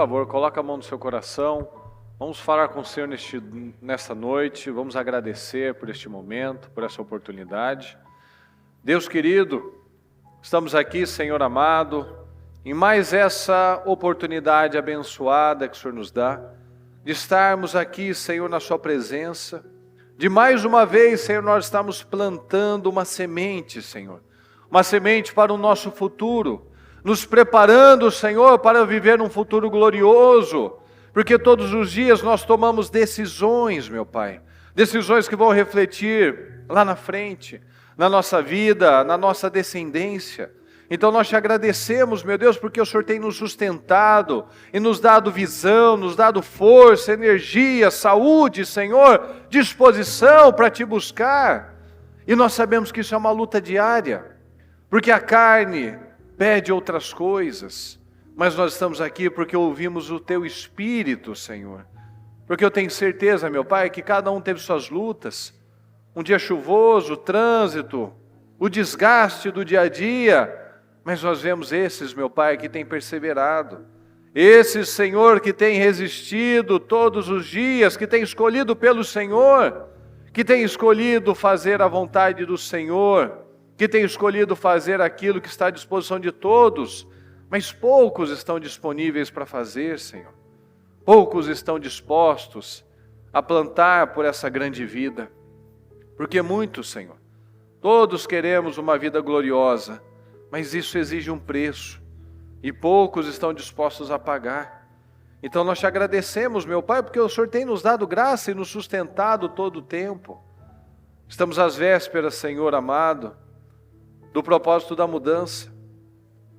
favor, coloca a mão no seu coração. Vamos falar com o Senhor nesta noite. Vamos agradecer por este momento, por essa oportunidade. Deus querido, estamos aqui, Senhor amado, em mais essa oportunidade abençoada que o Senhor nos dá, de estarmos aqui, Senhor, na sua presença, de mais uma vez, Senhor, nós estamos plantando uma semente, Senhor, uma semente para o nosso futuro, nos preparando, Senhor, para viver um futuro glorioso, porque todos os dias nós tomamos decisões, meu Pai, decisões que vão refletir lá na frente, na nossa vida, na nossa descendência. Então nós te agradecemos, meu Deus, porque o Senhor tem nos sustentado e nos dado visão, nos dado força, energia, saúde, Senhor, disposição para te buscar. E nós sabemos que isso é uma luta diária, porque a carne pede outras coisas, mas nós estamos aqui porque ouvimos o Teu Espírito, Senhor. Porque eu tenho certeza, meu Pai, que cada um teve suas lutas, um dia chuvoso, o trânsito, o desgaste do dia a dia, mas nós vemos esses, meu Pai, que têm perseverado, esses, Senhor, que têm resistido todos os dias, que têm escolhido pelo Senhor, que têm escolhido fazer a vontade do Senhor, que têm escolhido fazer aquilo que está à disposição de todos, mas poucos estão disponíveis para fazer, Senhor. Poucos estão dispostos a plantar por essa grande vida, porque muitos, Senhor, todos queremos uma vida gloriosa, mas isso exige um preço, e poucos estão dispostos a pagar. Então nós te agradecemos, meu Pai, porque o Senhor tem nos dado graça e nos sustentado todo o tempo. Estamos às vésperas, Senhor amado, do propósito da mudança,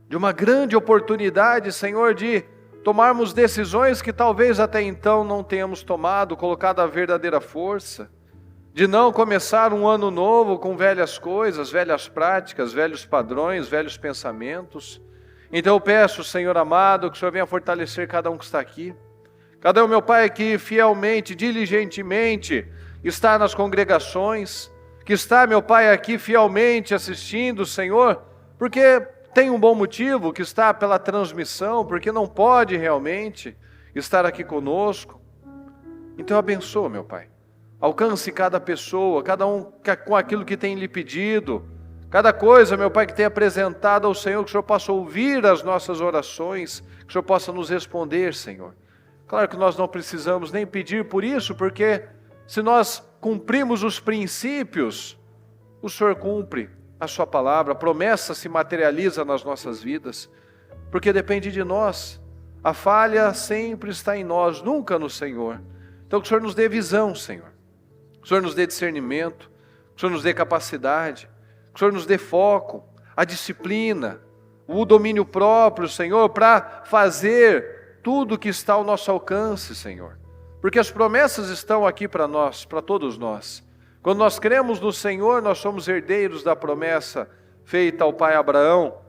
de uma grande oportunidade, Senhor, de tomarmos decisões que talvez até então não tenhamos tomado, colocado a verdadeira força, de não começar um ano novo com velhas coisas, velhas práticas, velhos padrões, velhos pensamentos. Então eu peço, Senhor amado, que o Senhor venha fortalecer cada um que está aqui, cada um, meu Pai, que fielmente, diligentemente está nas congregações, que está, meu Pai, aqui fielmente assistindo, Senhor, porque tem um bom motivo, que está pela transmissão, porque não pode realmente estar aqui conosco. Então abençoa, meu Pai. Alcance cada pessoa, cada um com aquilo que tem lhe pedido, cada coisa, meu Pai, que tem apresentado ao Senhor, que o Senhor possa ouvir as nossas orações, que o Senhor possa nos responder, Senhor. Claro que nós não precisamos nem pedir por isso, porque se nós cumprimos os princípios, o Senhor cumpre a sua palavra, a promessa se materializa nas nossas vidas, porque depende de nós. A falha sempre está em nós, nunca no Senhor. Então que o Senhor nos dê visão, Senhor. Que o Senhor nos dê discernimento, que o Senhor nos dê capacidade, que o Senhor nos dê foco, a disciplina, o domínio próprio, Senhor, para fazer tudo que está ao nosso alcance, Senhor. Porque as promessas estão aqui para nós, para todos nós. Quando nós cremos no Senhor, nós somos herdeiros da promessa feita ao pai Abraão.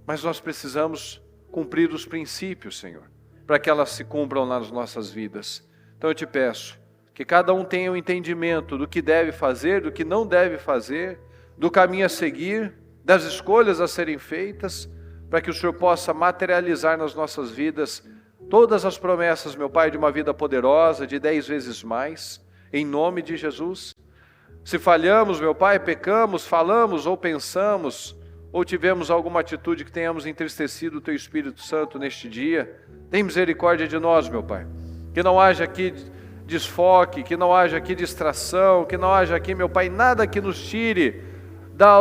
Mas nós precisamos cumprir os princípios, Senhor, para que elas se cumpram nas nossas vidas. Então eu te peço que cada um tenha o entendimento do que deve fazer, do que não deve fazer, do caminho a seguir, das escolhas a serem feitas, para que o Senhor possa materializar nas nossas vidas todas as promessas, meu Pai, de uma vida poderosa, de 10 vezes mais, em nome de Jesus. Se falhamos, meu Pai, pecamos, falamos ou pensamos, ou tivemos alguma atitude que tenhamos entristecido o Teu Espírito Santo neste dia, tem misericórdia de nós, meu Pai. Que não haja aqui desfoque, que não haja aqui distração, que não haja aqui, meu Pai, nada que nos tire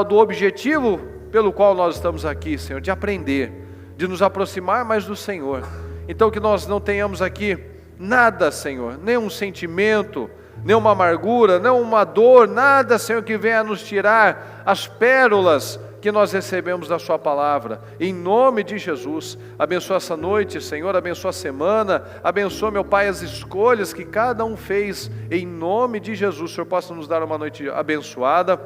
do objetivo pelo qual nós estamos aqui, Senhor, de aprender, de nos aproximar mais do Senhor. Então que nós não tenhamos aqui nada, Senhor, nenhum sentimento, nenhuma amargura, nenhuma dor, nada, Senhor, que venha nos tirar as pérolas que nós recebemos da Sua palavra. Em nome de Jesus, abençoa essa noite, Senhor, abençoa a semana, abençoa, meu Pai, as escolhas que cada um fez. Em nome de Jesus, o Senhor possa nos dar uma noite abençoada,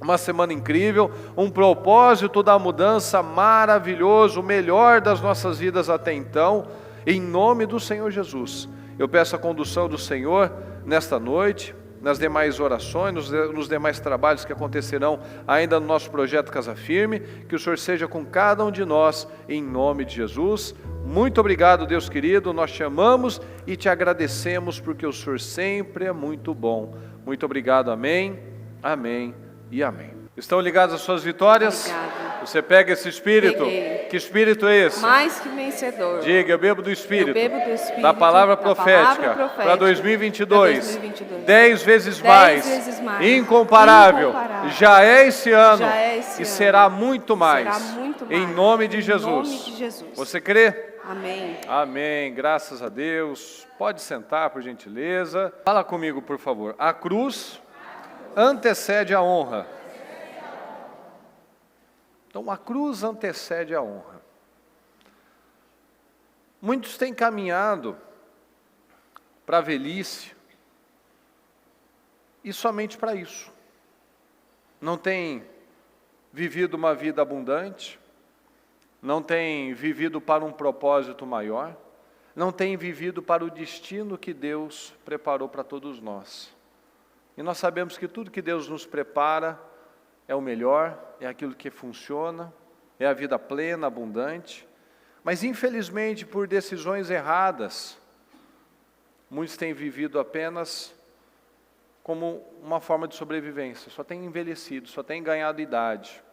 uma semana incrível, um propósito da mudança maravilhoso, o melhor das nossas vidas até então, em nome do Senhor Jesus. Eu peço a condução do Senhor nesta noite, nas demais orações, nos demais trabalhos que acontecerão ainda no nosso projeto Casa Firme, que o Senhor seja com cada um de nós, em nome de Jesus. Muito obrigado, Deus querido, nós te amamos e te agradecemos, porque o Senhor sempre é muito bom. Muito obrigado, amém, amém e amém. Estão ligados às suas vitórias? Obrigada. Você pega esse espírito? Peguei. Que espírito é esse? Mais que vencedor. Diga, eu bebo do Espírito, Eu bebo do Espírito, da palavra da profética, palavra profética para 2022, para 2022. 10 vezes 10 mais, vezes mais, incomparável, incomparável. já é esse ano, Já é esse e ano. será muito mais, Será muito mais. em nome de Em Jesus. nome de Jesus. Você crê? Amém. Amém, graças a Deus. Pode sentar, por gentileza. Fala comigo, por favor. A cruz antecede a honra. Então, a cruz antecede a honra. Muitos têm caminhado para a velhice e somente para isso. Não têm vivido uma vida abundante, não têm vivido para um propósito maior, não têm vivido para o destino que Deus preparou para todos nós. E nós sabemos que tudo que Deus nos prepara é o melhor, é aquilo que funciona, é a vida plena, abundante. Mas infelizmente, por decisões erradas, muitos têm vivido apenas como uma forma de sobrevivência, só têm envelhecido, só têm ganhado idade.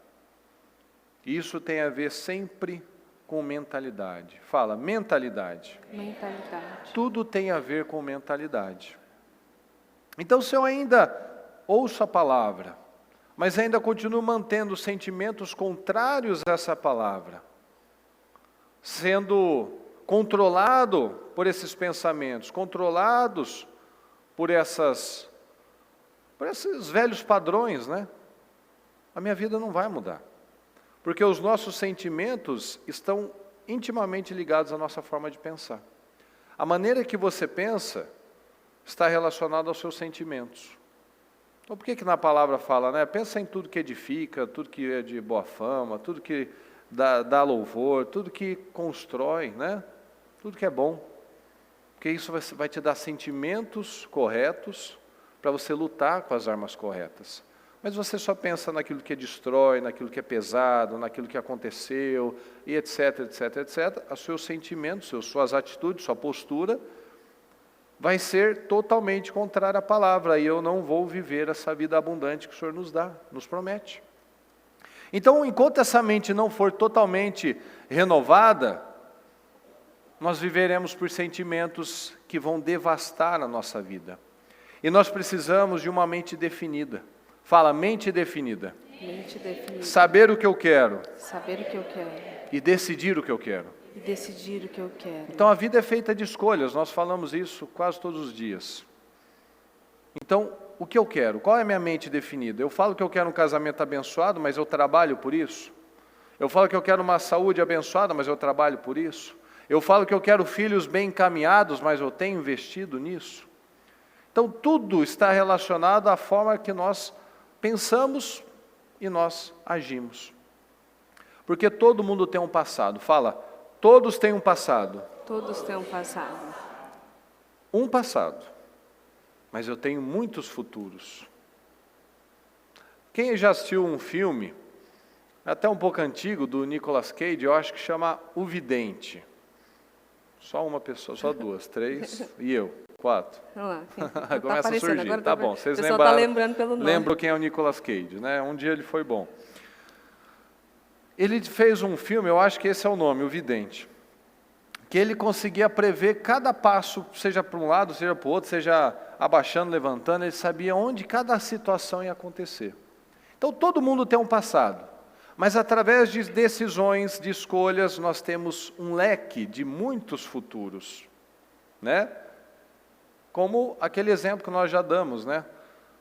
Isso tem a ver sempre com mentalidade. Fala, mentalidade. Mentalidade. Tudo tem a ver com mentalidade. Então, se eu ainda ouço a palavra, mas ainda continuo mantendo sentimentos contrários a essa palavra, sendo controlado por esses pensamentos, controlados por esses velhos padrões, né? A minha vida não vai mudar. Porque os nossos sentimentos estão intimamente ligados à nossa forma de pensar. A maneira que você pensa está relacionada aos seus sentimentos. Então, por que na palavra fala, né? Pensa em tudo que edifica, tudo que é de boa fama, tudo que dá louvor, tudo que constrói, né? Tudo que é bom. Porque isso vai te dar sentimentos corretos para você lutar com as armas corretas. Mas você só pensa naquilo que destrói, naquilo que é pesado, naquilo que aconteceu, e etc, etc, etc. Os seus sentimentos, suas atitudes, sua postura vai ser totalmente contrária à palavra, e eu não vou viver essa vida abundante que o Senhor nos dá, nos promete. Então, enquanto essa mente não for totalmente renovada, nós viveremos por sentimentos que vão devastar a nossa vida. E nós precisamos de uma mente definida. Fala, mente definida. Mente definida. Saber o que eu quero. Saber o que eu quero. E decidir o que eu quero. E decidir o que eu quero. Então a vida é feita de escolhas, nós falamos isso quase todos os dias. Então, o que eu quero? Qual é a minha mente definida? Eu falo que eu quero um casamento abençoado, mas eu trabalho por isso. Eu falo que eu quero uma saúde abençoada, mas eu trabalho por isso. Eu falo que eu quero filhos bem encaminhados, mas eu tenho investido nisso. Então tudo está relacionado à forma que nós pensamos e nós agimos. Porque todo mundo tem um passado. Fala, todos têm um passado. Todos têm um passado. Um passado. Mas eu tenho muitos futuros. Quem já assistiu um filme, até um pouco antigo, do Nicolas Cage, eu acho que chama O Vidente. Só uma pessoa, só duas, 3 e eu, 4. Olha lá. Começa a surgir. Agora Tá bom, vocês o pessoal lembraram. está lembrando pelo nome. Lembro quem é o Nicolas Cage, né? Um dia ele foi bom. Ele fez um filme, eu acho que esse é o nome, O Vidente, que ele conseguia prever cada passo, seja para um lado, seja para o outro, seja abaixando, levantando, ele sabia onde cada situação ia acontecer. Então todo mundo tem um passado, mas através de decisões, de escolhas, nós temos um leque de muitos futuros, né? Como aquele exemplo que nós já damos, né?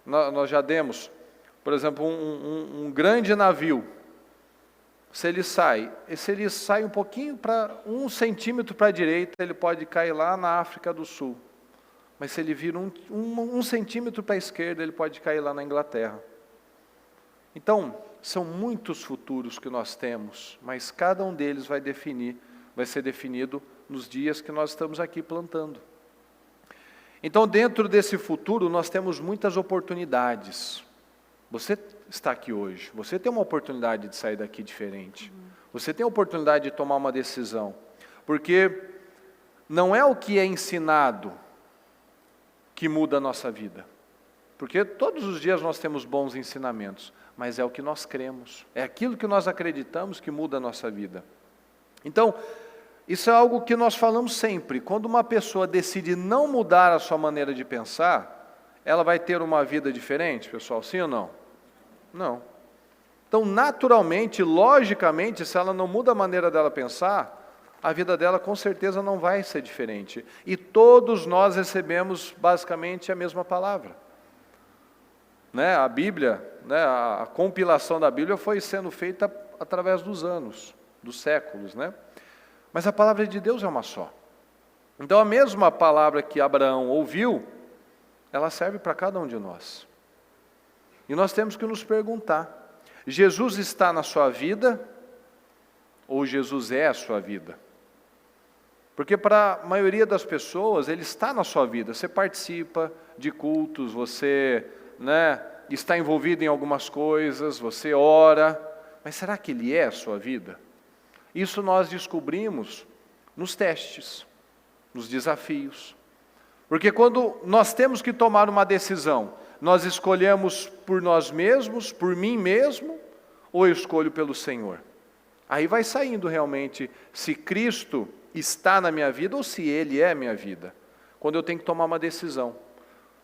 Nós já demos, por exemplo, um grande navio. Se ele sai um pouquinho para 1 centímetro para a direita, ele pode cair lá na África do Sul. Mas se ele vira um centímetro para a esquerda, ele pode cair lá na Inglaterra. Então, são muitos futuros que nós temos, mas cada um deles vai ser definido nos dias que nós estamos aqui plantando. Então, dentro desse futuro, nós temos muitas oportunidades. Você está aqui hoje, você tem uma oportunidade de sair daqui diferente. Você tem a oportunidade de tomar uma decisão. Porque não é o que é ensinado que muda a nossa vida. Porque todos os dias nós temos bons ensinamentos, mas é o que nós cremos. É aquilo que nós acreditamos que muda a nossa vida. Então, isso é algo que nós falamos sempre. Quando uma pessoa decide não mudar a sua maneira de pensar, ela vai ter uma vida diferente, pessoal? Sim ou não? Não. Então, naturalmente, logicamente, se ela não muda a maneira dela pensar, a vida dela com certeza não vai ser diferente. E todos nós recebemos basicamente a mesma palavra. Né? A Bíblia, né? A compilação da Bíblia foi sendo feita através dos anos, dos séculos, né? Mas a palavra de Deus é uma só. Então a mesma palavra que Abraão ouviu, ela serve para cada um de nós. E nós temos que nos perguntar, Jesus está na sua vida ou Jesus é a sua vida? Porque para a maioria das pessoas, Ele está na sua vida. Você participa de cultos, você, né, está envolvido em algumas coisas, você ora, mas será que Ele é a sua vida? Isso nós descobrimos nos testes, nos desafios. Porque quando nós temos que tomar uma decisão, nós escolhemos por nós mesmos, por mim mesmo, ou eu escolho pelo Senhor? Aí vai saindo realmente se Cristo está na minha vida ou se Ele é a minha vida. Quando eu tenho que tomar uma decisão.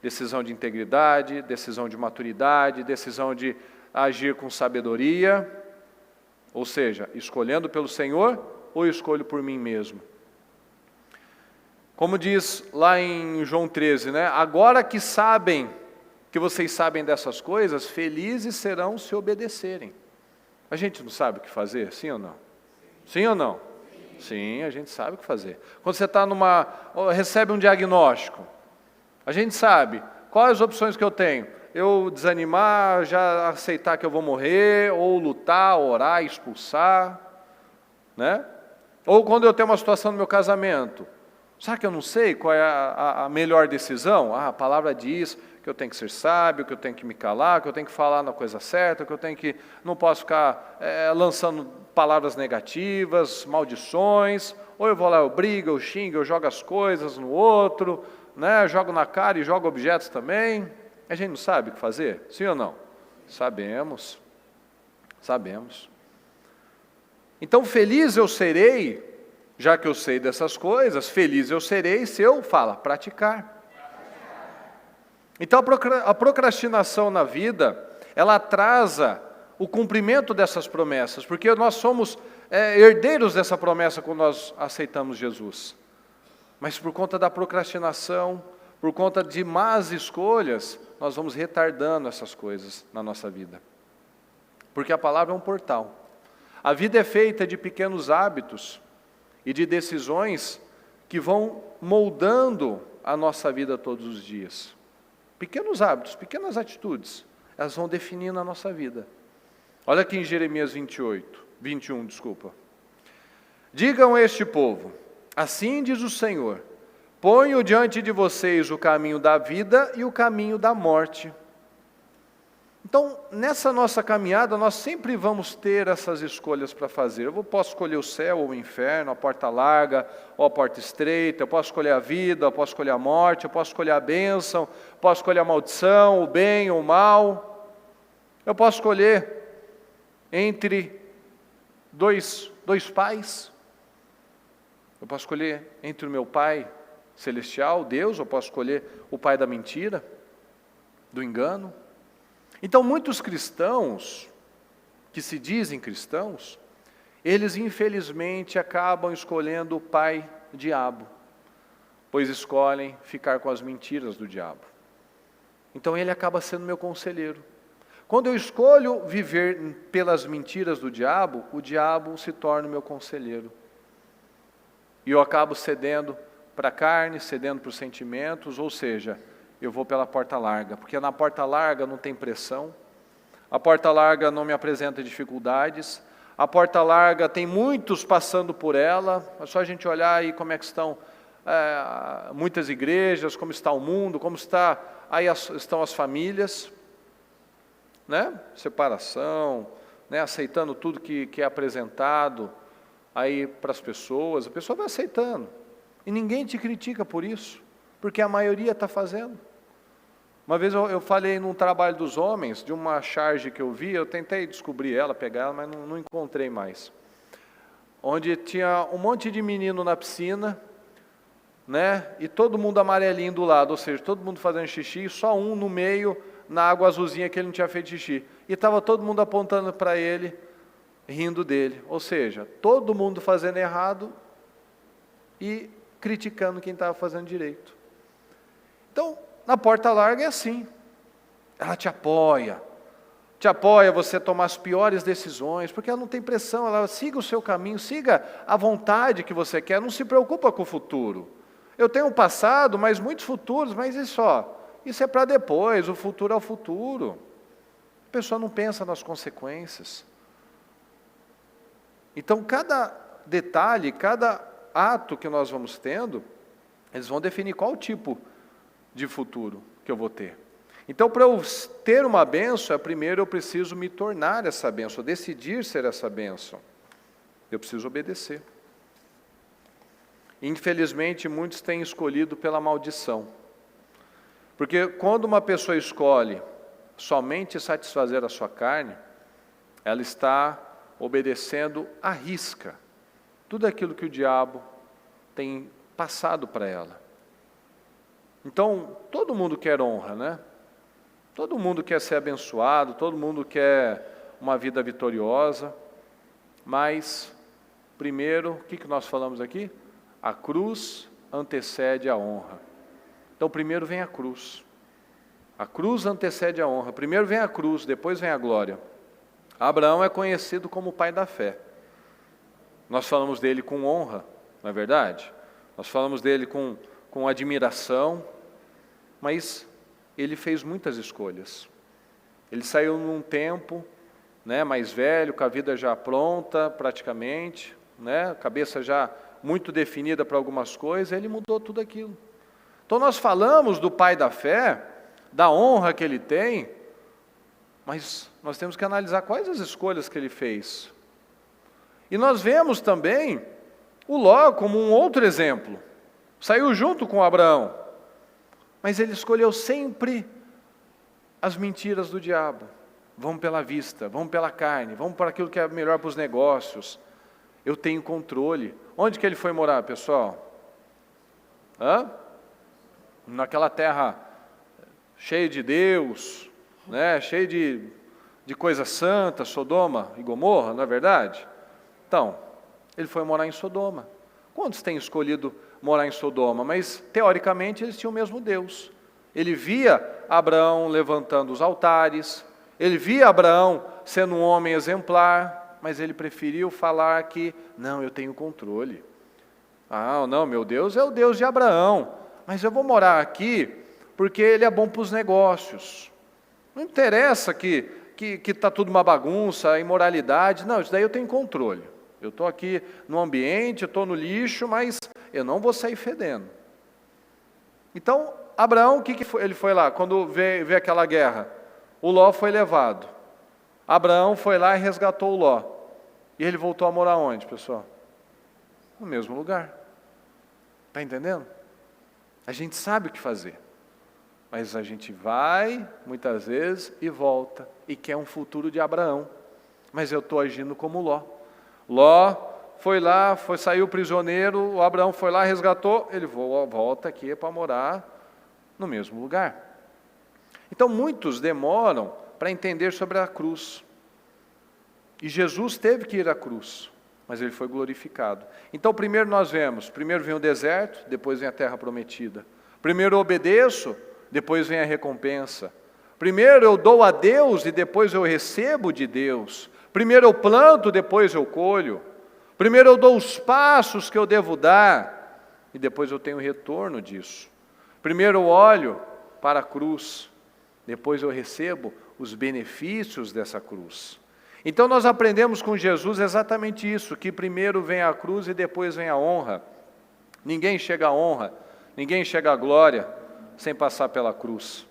Decisão de integridade, decisão de maturidade, decisão de agir com sabedoria. Ou seja, escolhendo pelo Senhor ou escolho por mim mesmo? Como diz lá em João 13, né? Agora que sabem, que vocês sabem dessas coisas, felizes serão se obedecerem. A gente não sabe o que fazer, sim ou não? Sim ou não? Sim, a gente sabe o que fazer. Quando você está recebe um diagnóstico, a gente sabe quais as opções que eu tenho. Eu desanimar, já aceitar que eu vou morrer, ou lutar, orar, expulsar, né? Ou quando eu tenho uma situação no meu casamento, será que eu não sei qual é a melhor decisão? A palavra diz que eu tenho que ser sábio, que eu tenho que me calar, que eu tenho que falar na coisa certa, que eu tenho que, não posso ficar lançando palavras negativas, maldições, ou eu vou lá, eu brigo, eu xingo, eu jogo as coisas no outro, né? Jogo na cara e jogo objetos também. A gente não sabe o que fazer? Sim ou não? Sabemos. Sabemos. Então, feliz eu serei, já que eu sei dessas coisas, feliz eu serei se eu, praticar. Então, a procrastinação na vida, ela atrasa o cumprimento dessas promessas, porque nós somos herdeiros dessa promessa quando nós aceitamos Jesus. Mas por conta da procrastinação, por conta de más escolhas, nós vamos retardando essas coisas na nossa vida. Porque a palavra é um portal. A vida é feita de pequenos hábitos e de decisões que vão moldando a nossa vida todos os dias. Pequenos hábitos, pequenas atitudes, elas vão definindo a nossa vida. Olha aqui em Jeremias 21. Digam a este povo, assim diz o Senhor, ponho diante de vocês o caminho da vida e o caminho da morte. Então, nessa nossa caminhada, nós sempre vamos ter essas escolhas para fazer. Eu posso escolher o céu ou o inferno, a porta larga ou a porta estreita, eu posso escolher a vida, eu posso escolher a morte, eu posso escolher a bênção, posso escolher a maldição, o bem ou o mal. Eu posso escolher entre dois pais. Eu posso escolher entre o meu pai celestial, Deus, eu posso escolher o pai da mentira, do engano. Então, muitos cristãos, que se dizem cristãos, eles infelizmente acabam escolhendo o pai diabo, pois escolhem ficar com as mentiras do diabo. Então, ele acaba sendo meu conselheiro. Quando eu escolho viver pelas mentiras do diabo, o diabo se torna o meu conselheiro. E eu acabo cedendo para a carne, cedendo para os sentimentos, ou seja, eu vou pela porta larga, porque na porta larga não tem pressão, a porta larga não me apresenta dificuldades, a porta larga tem muitos passando por ela, é só a gente olhar aí como é que estão muitas igrejas, como está o mundo, como estão as famílias, né? Separação, né? Aceitando tudo que é apresentado aí para as pessoas, a pessoa vai aceitando, e ninguém te critica por isso, porque a maioria está fazendo. Uma vez eu falei num trabalho dos homens, de uma charge que eu vi, eu tentei descobrir ela, pegar ela, mas não encontrei mais, onde tinha um monte de menino na piscina, né? E todo mundo amarelinho do lado, ou seja, todo mundo fazendo xixi, e só um no meio, na água azulzinha que ele não tinha feito xixi. E estava todo mundo apontando para ele, rindo dele. Ou seja, todo mundo fazendo errado e criticando quem estava fazendo direito. Então, na porta larga é assim. Ela te apoia você a tomar as piores decisões, porque ela não tem pressão, ela siga o seu caminho, siga a vontade que você quer, não se preocupa com o futuro. Eu tenho um passado, mas muitos futuros, mas isso é para depois, o futuro é o futuro. A pessoa não pensa nas consequências. Então, cada detalhe, cada ato que nós vamos tendo, eles vão definir qual tipo de futuro que eu vou ter. Então, para eu ter uma bênção, primeiro eu preciso me tornar essa bênção, decidir ser essa bênção. Eu preciso obedecer. Infelizmente, muitos têm escolhido pela maldição. Porque quando uma pessoa escolhe somente satisfazer a sua carne, ela está obedecendo à risca tudo aquilo que o diabo tem passado para ela. Então, todo mundo quer honra, né? Todo mundo quer ser abençoado, todo mundo quer uma vida vitoriosa, mas, primeiro, o que nós falamos aqui? A cruz antecede a honra. Então, primeiro vem a cruz. A cruz antecede a honra. Primeiro vem a cruz, depois vem a glória. Abraão é conhecido como o pai da fé. Nós falamos dele com honra, não é verdade? Nós falamos dele com admiração, mas ele fez muitas escolhas. Ele saiu num tempo, né, mais velho, com a vida já pronta praticamente, né, cabeça já muito definida para algumas coisas, ele mudou tudo aquilo. Então nós falamos do pai da fé, da honra que ele tem, mas nós temos que analisar quais as escolhas que ele fez. E nós vemos também o Ló como um outro exemplo. Saiu junto com Abraão, mas ele escolheu sempre as mentiras do diabo. Vamos pela vista, vamos pela carne, vamos para aquilo que é melhor para os negócios. Eu tenho controle. Onde que ele foi morar, pessoal? Naquela terra cheia de Deus, né? Cheia de coisa santa, Sodoma e Gomorra, não é verdade? Então, ele foi morar em Sodoma. Quantos têm escolhido morar em Sodoma? Mas, teoricamente, eles tinham o mesmo Deus. Ele via Abraão levantando os altares, ele via Abraão sendo um homem exemplar, mas ele preferiu falar que, não, eu tenho controle. Ah, não, meu Deus é o Deus de Abraão, mas eu vou morar aqui porque ele é bom para os negócios. Não interessa que está tudo uma bagunça, imoralidade, não, isso daí eu tenho controle. Eu estou aqui no ambiente, eu estou no lixo, mas eu não vou sair fedendo. Então, Abraão, o que foi? Ele foi lá, quando vê aquela guerra, o Ló foi levado. Abraão foi lá e resgatou o Ló. E ele voltou a morar onde, pessoal? No mesmo lugar. Está entendendo? A gente sabe o que fazer. Mas a gente vai, muitas vezes, e volta. E quer um futuro de Abraão. Mas eu estou agindo como Ló. Ló foi lá, saiu prisioneiro, o Abraão foi lá, resgatou, ele volta aqui para morar no mesmo lugar. Então, muitos demoram para entender sobre a cruz. E Jesus teve que ir à cruz, mas ele foi glorificado. Então, primeiro vem o deserto, depois vem a terra prometida. Primeiro eu obedeço, depois vem a recompensa. Primeiro eu dou a Deus e depois eu recebo de Deus. Primeiro eu planto, depois eu colho. Primeiro eu dou os passos que eu devo dar e depois eu tenho retorno disso. Primeiro eu olho para a cruz, depois eu recebo os benefícios dessa cruz. Então nós aprendemos com Jesus exatamente isso, que primeiro vem a cruz e depois vem a honra. Ninguém chega à honra, ninguém chega à glória sem passar pela cruz.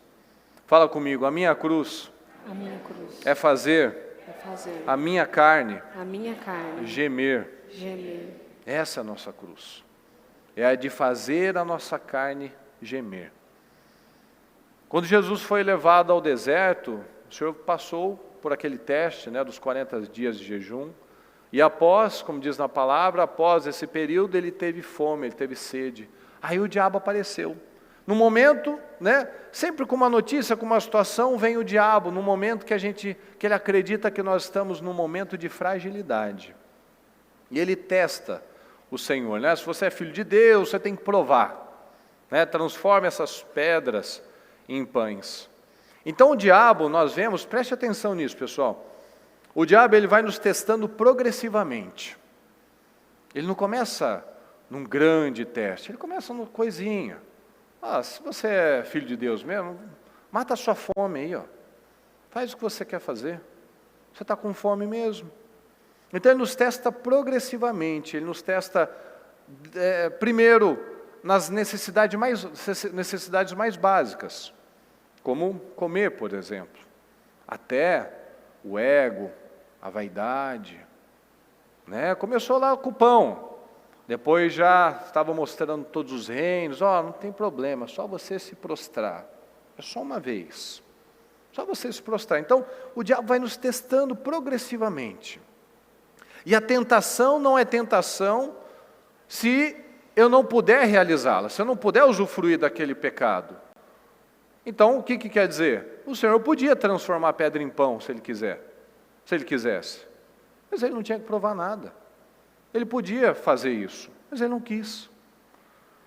Fala comigo, a minha cruz é fazer a minha carne gemer. Essa é a nossa cruz. É a de fazer a nossa carne gemer. Quando Jesus foi levado ao deserto, o Senhor passou por aquele teste, dos 40 dias de jejum. E após, como diz na palavra, após esse período, ele teve fome, ele teve sede. Aí o diabo apareceu. No momento, sempre com uma notícia, com uma situação, vem o diabo, no momento que ele acredita que nós estamos num momento de fragilidade. E ele testa o Senhor, Se você é filho de Deus, você tem que provar, Transforme essas pedras em pães. Então o diabo, nós vemos, preste atenção nisso, pessoal. O diabo, ele vai nos testando progressivamente. Ele não começa num grande teste, ele começa numa coisinha. Se você é filho de Deus mesmo, mata a sua fome aí, Faz o que você quer fazer. Você está com fome mesmo. Então ele nos testa progressivamente, ele nos testa primeiro nas necessidades mais básicas, como comer, por exemplo, até o ego, a vaidade, Começou lá com o pão, depois já estava mostrando todos os reinos, não tem problema, só você se prostrar, é só uma vez, só você se prostrar. Então o diabo vai nos testando progressivamente, e a tentação não é tentação se eu não puder realizá-la, se eu não puder usufruir daquele pecado. Então, o que quer dizer? O Senhor podia transformar a pedra em pão, se Ele quisesse. Mas Ele não tinha que provar nada. Ele podia fazer isso, mas Ele não quis.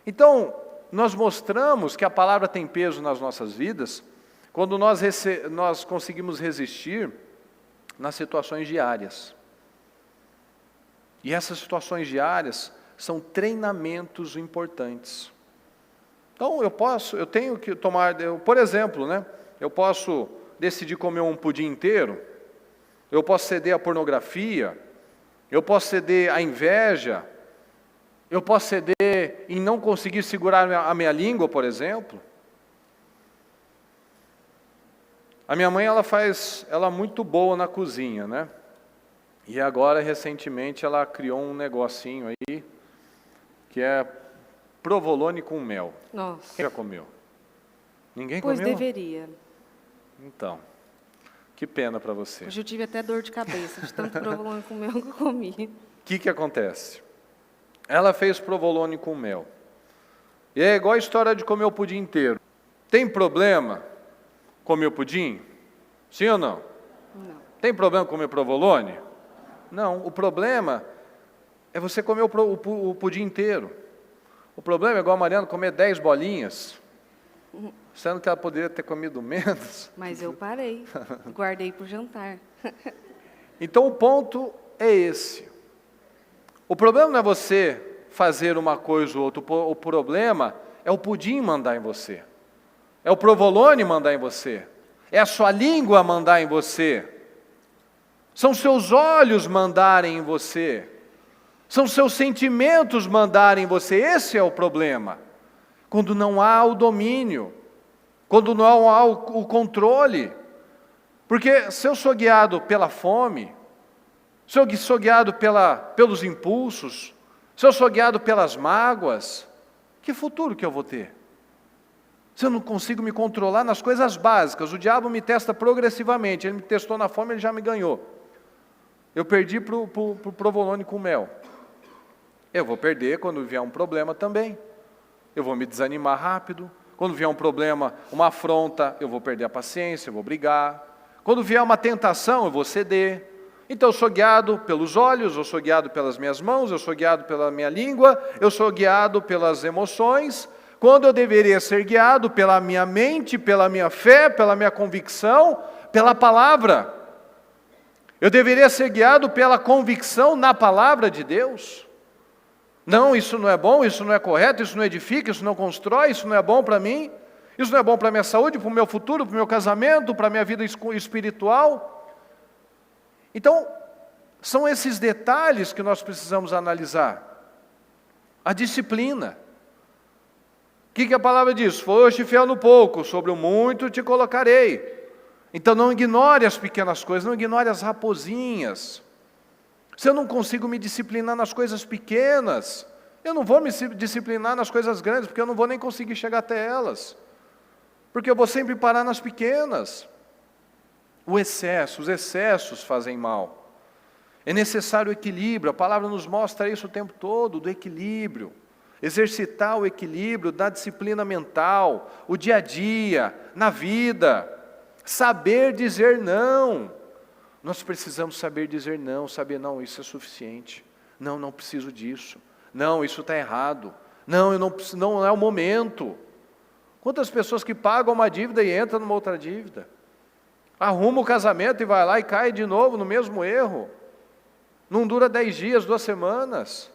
Então, nós mostramos que a palavra tem peso nas nossas vidas, quando nós conseguimos resistir nas situações diárias. E essas situações diárias são treinamentos importantes. Então eu tenho que tomar, por exemplo, eu posso decidir comer um pudim inteiro, eu posso ceder à pornografia, eu posso ceder à inveja, eu posso ceder em não conseguir segurar a minha língua, por exemplo. A minha mãe, ela é muito boa na cozinha, E agora, recentemente, ela criou um negocinho aí, que é provolone com mel. Nossa. Quem já comeu? Ninguém Pois comeu? deveria. Então, que pena para você. Hoje eu tive até dor de cabeça, de tanto provolone com mel que eu comi. O que acontece? Ela fez provolone com mel. E é igual a história de comer o pudim inteiro. Tem problema comer o pudim? Sim ou não? Não. Tem problema comer provolone? Não. O problema é você comer o pudim inteiro. O problema é igual a Mariana comer 10 bolinhas, sendo que ela poderia ter comido menos. Mas eu parei, guardei para o jantar. Então o ponto é esse. O problema não é você fazer uma coisa ou outra, o problema é o pudim mandar em você. É o provolone mandar em você. É a sua língua mandar em você. São seus olhos mandarem em você. São seus sentimentos mandarem em você. Esse é o problema. Quando não há o domínio, quando não há o controle. Porque se eu sou guiado pela fome, se eu sou guiado pelos impulsos, se eu sou guiado pelas mágoas, que futuro que eu vou ter? Se eu não consigo me controlar nas coisas básicas, o diabo me testa progressivamente, ele me testou na fome, ele já me ganhou. Eu perdi para o provolone com mel. Eu vou perder quando vier um problema também. Eu vou me desanimar rápido. Quando vier um problema, uma afronta, eu vou perder a paciência, eu vou brigar. Quando vier uma tentação, eu vou ceder. Então eu sou guiado pelos olhos, eu sou guiado pelas minhas mãos, eu sou guiado pela minha língua, eu sou guiado pelas emoções, quando eu deveria ser guiado pela minha mente, pela minha fé, pela minha convicção, pela palavra. Eu deveria ser guiado pela convicção na palavra de Deus. Não, isso não é bom, isso não é correto, isso não edifica, isso não constrói, isso não é bom para mim, isso não é bom para a minha saúde, para o meu futuro, para o meu casamento, para a minha vida espiritual. Então, são esses detalhes que nós precisamos analisar. A disciplina. O que a palavra diz? Foste fiel no pouco, sobre o muito te colocarei. Então não ignore as pequenas coisas, não ignore as raposinhas. Se eu não consigo me disciplinar nas coisas pequenas, eu não vou me disciplinar nas coisas grandes, porque eu não vou nem conseguir chegar até elas. Porque eu vou sempre parar nas pequenas. Os excessos fazem mal. É necessário o equilíbrio, a palavra nos mostra isso o tempo todo, do equilíbrio. Exercitar o equilíbrio da disciplina mental, o dia a dia, na vida. Saber dizer não. Nós precisamos saber dizer não, saber não, isso é suficiente. Não, não preciso disso. Não, isso está errado. Não, não é o momento. Quantas pessoas que pagam uma dívida e entram numa outra dívida? Arruma o casamento e vai lá e cai de novo no mesmo erro. Não dura 10 dias, 2 semanas.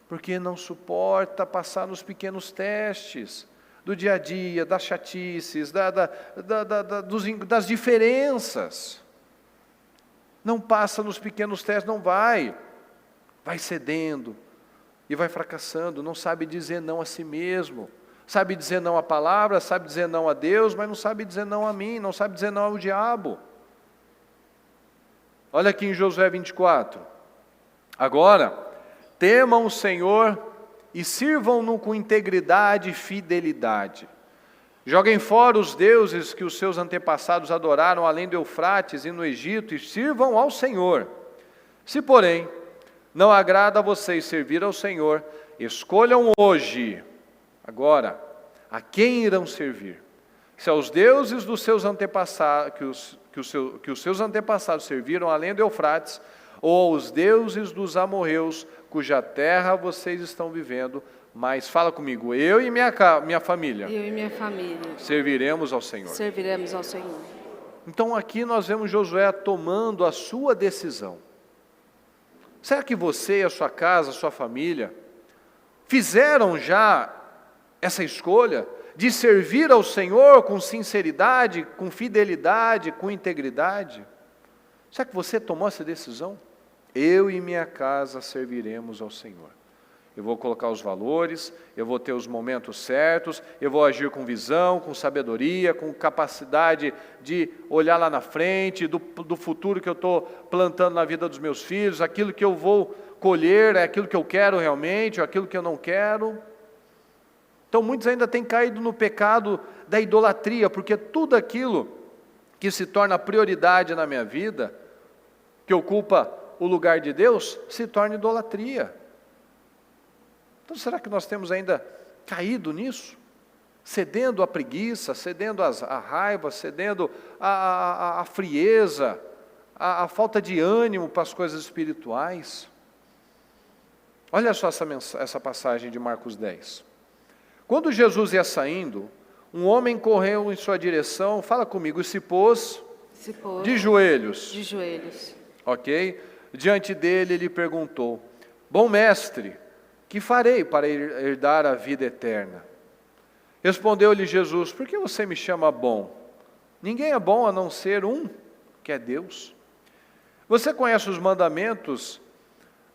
Porque não suporta passar nos pequenos testes do dia a dia, das chatices, das diferenças. Não passa nos pequenos testes, não vai. Vai cedendo e vai fracassando, não sabe dizer não a si mesmo. Sabe dizer não à palavra, sabe dizer não a Deus, mas não sabe dizer não a mim, não sabe dizer não ao diabo. Olha aqui em Josué 24. Agora, temam o Senhor e sirvam-no com integridade e fidelidade. Joguem fora os deuses que os seus antepassados adoraram além do Eufrates e no Egito e sirvam ao Senhor. Se, porém, não agrada a vocês servir ao Senhor, escolham hoje, agora, a quem irão servir. Se aos deuses dos seus antepassados, que os seus antepassados serviram além do Eufrates, ou aos deuses dos amorreus, cuja terra vocês estão vivendo, mas fala comigo, eu e minha família. Eu e minha família. Serviremos ao Senhor. Serviremos ao Senhor. Então aqui nós vemos Josué tomando a sua decisão. Será que você e a sua casa, a sua família, fizeram já essa escolha de servir ao Senhor com sinceridade, com fidelidade, com integridade? Será que você tomou essa decisão? Eu e minha casa serviremos ao Senhor. Eu vou colocar os valores, eu vou ter os momentos certos, eu vou agir com visão, com sabedoria, com capacidade de olhar lá na frente, do futuro que eu estou plantando na vida dos meus filhos, aquilo que eu vou colher, é aquilo que eu quero realmente, ou aquilo que eu não quero. Então muitos ainda têm caído no pecado da idolatria, porque tudo aquilo que se torna prioridade na minha vida, que ocupa o lugar de Deus, se torna idolatria. Então será que nós temos ainda caído nisso? Cedendo à preguiça, cedendo à raiva, cedendo à frieza, à falta de ânimo para as coisas espirituais? Olha só essa passagem de Marcos 10. Quando Jesus ia saindo, um homem correu em sua direção, fala comigo, se pôs de joelhos. De joelhos. Ok? Diante dele, ele perguntou, bom mestre, que farei para herdar a vida eterna? Respondeu-lhe Jesus, por que você me chama bom? Ninguém é bom a não ser um, que é Deus. Você conhece os mandamentos?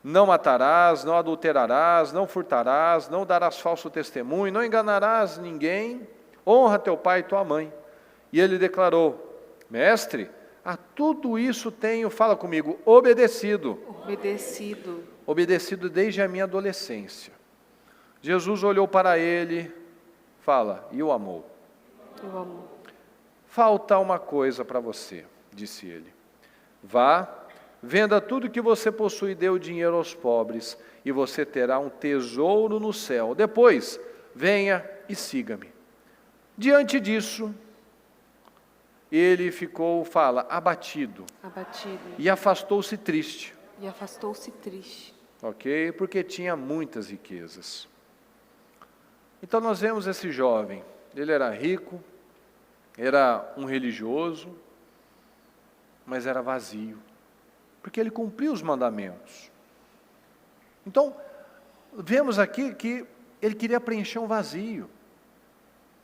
Não matarás, não adulterarás, não furtarás, não darás falso testemunho, não enganarás ninguém, honra teu pai e tua mãe. E ele declarou, mestre, a tudo isso tenho, fala comigo, obedecido. Obedecido. Obedecido desde a minha adolescência. Jesus olhou para ele, fala, e o amou. Eu amo. Falta uma coisa para você, disse ele. Vá, venda tudo que você possui e dê o dinheiro aos pobres, e você terá um tesouro no céu. Depois, venha e siga-me. Diante disso, ele ficou, fala, abatido. E afastou-se triste. Ok? Porque tinha muitas riquezas. Então nós vemos esse jovem, ele era rico, era um religioso, mas era vazio, porque ele cumpriu os mandamentos. Então, vemos aqui que ele queria preencher um vazio.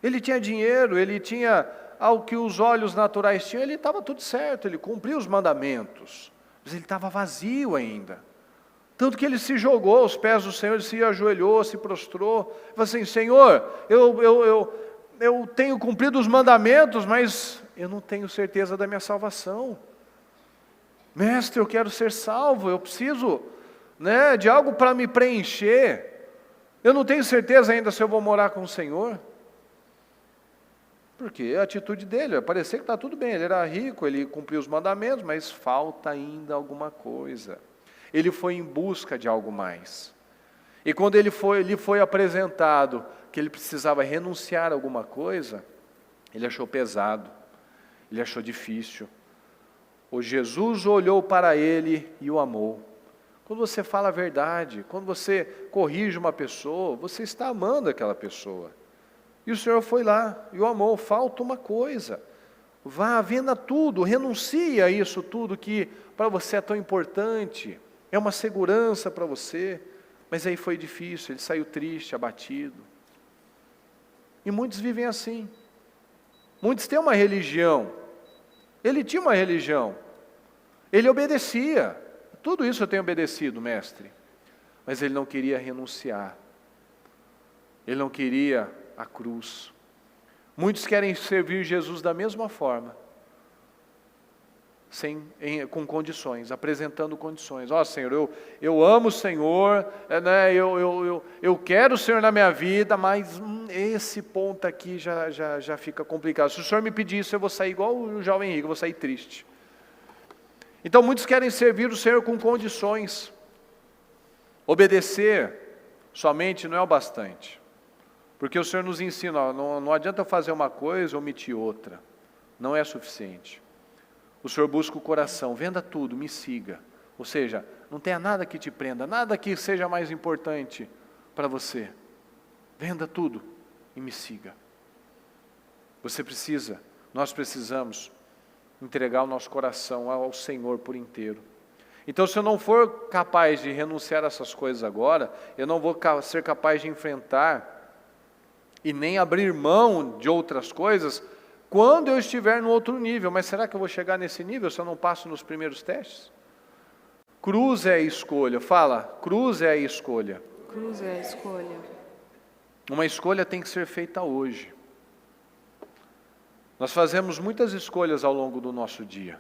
Ele tinha dinheiro, ele tinha ao que os olhos naturais tinham, ele estava tudo certo, ele cumpriu os mandamentos, mas ele estava vazio ainda. Tanto que ele se jogou aos pés do Senhor, ele se ajoelhou, se prostrou, falou assim: Senhor, eu tenho cumprido os mandamentos, mas eu não tenho certeza da minha salvação. Mestre, eu quero ser salvo, eu preciso, de algo para me preencher. Eu não tenho certeza ainda se eu vou morar com o Senhor. Porque a atitude dele, parecia que está tudo bem, ele era rico, ele cumpriu os mandamentos, mas falta ainda alguma coisa. Ele foi em busca de algo mais. E quando lhe foi apresentado que ele precisava renunciar a alguma coisa, ele achou pesado, ele achou difícil. O Jesus olhou para ele e o amou. Quando você fala a verdade, quando você corrige uma pessoa, você está amando aquela pessoa. E o Senhor foi lá e o amou. Falta uma coisa. Vá, venda tudo, renuncie a isso tudo que para você é tão importante. É uma segurança para você. Mas aí foi difícil, ele saiu triste, abatido. E muitos vivem assim. Muitos têm uma religião. Ele tinha uma religião. Ele obedecia. Tudo isso eu tenho obedecido, mestre. Mas ele não queria renunciar. Ele não queria a cruz. Muitos querem servir Jesus da mesma forma, com condições, apresentando condições. Senhor, eu amo o Senhor, eu quero o Senhor na minha vida, mas esse ponto aqui já fica complicado. Se o Senhor me pedir isso, eu vou sair igual o jovem rico, eu vou sair triste. Então muitos querem servir o Senhor com condições. Obedecer somente não é o bastante. Porque o Senhor nos ensina, não adianta eu fazer uma coisa e omitir outra. Não é suficiente. O Senhor busca o coração, venda tudo, me siga. Ou seja, não tenha nada que te prenda, nada que seja mais importante para você. Venda tudo e me siga. Nós precisamos entregar o nosso coração ao Senhor por inteiro. Então, se eu não for capaz de renunciar a essas coisas agora, eu não vou ser capaz de enfrentar e nem abrir mão de outras coisas quando eu estiver no outro nível. Mas será que eu vou chegar nesse nível se eu não passo nos primeiros testes? Cruz é a escolha. Fala, cruz é a escolha. Cruz é a escolha. Uma escolha tem que ser feita hoje. Nós fazemos muitas escolhas ao longo do nosso dia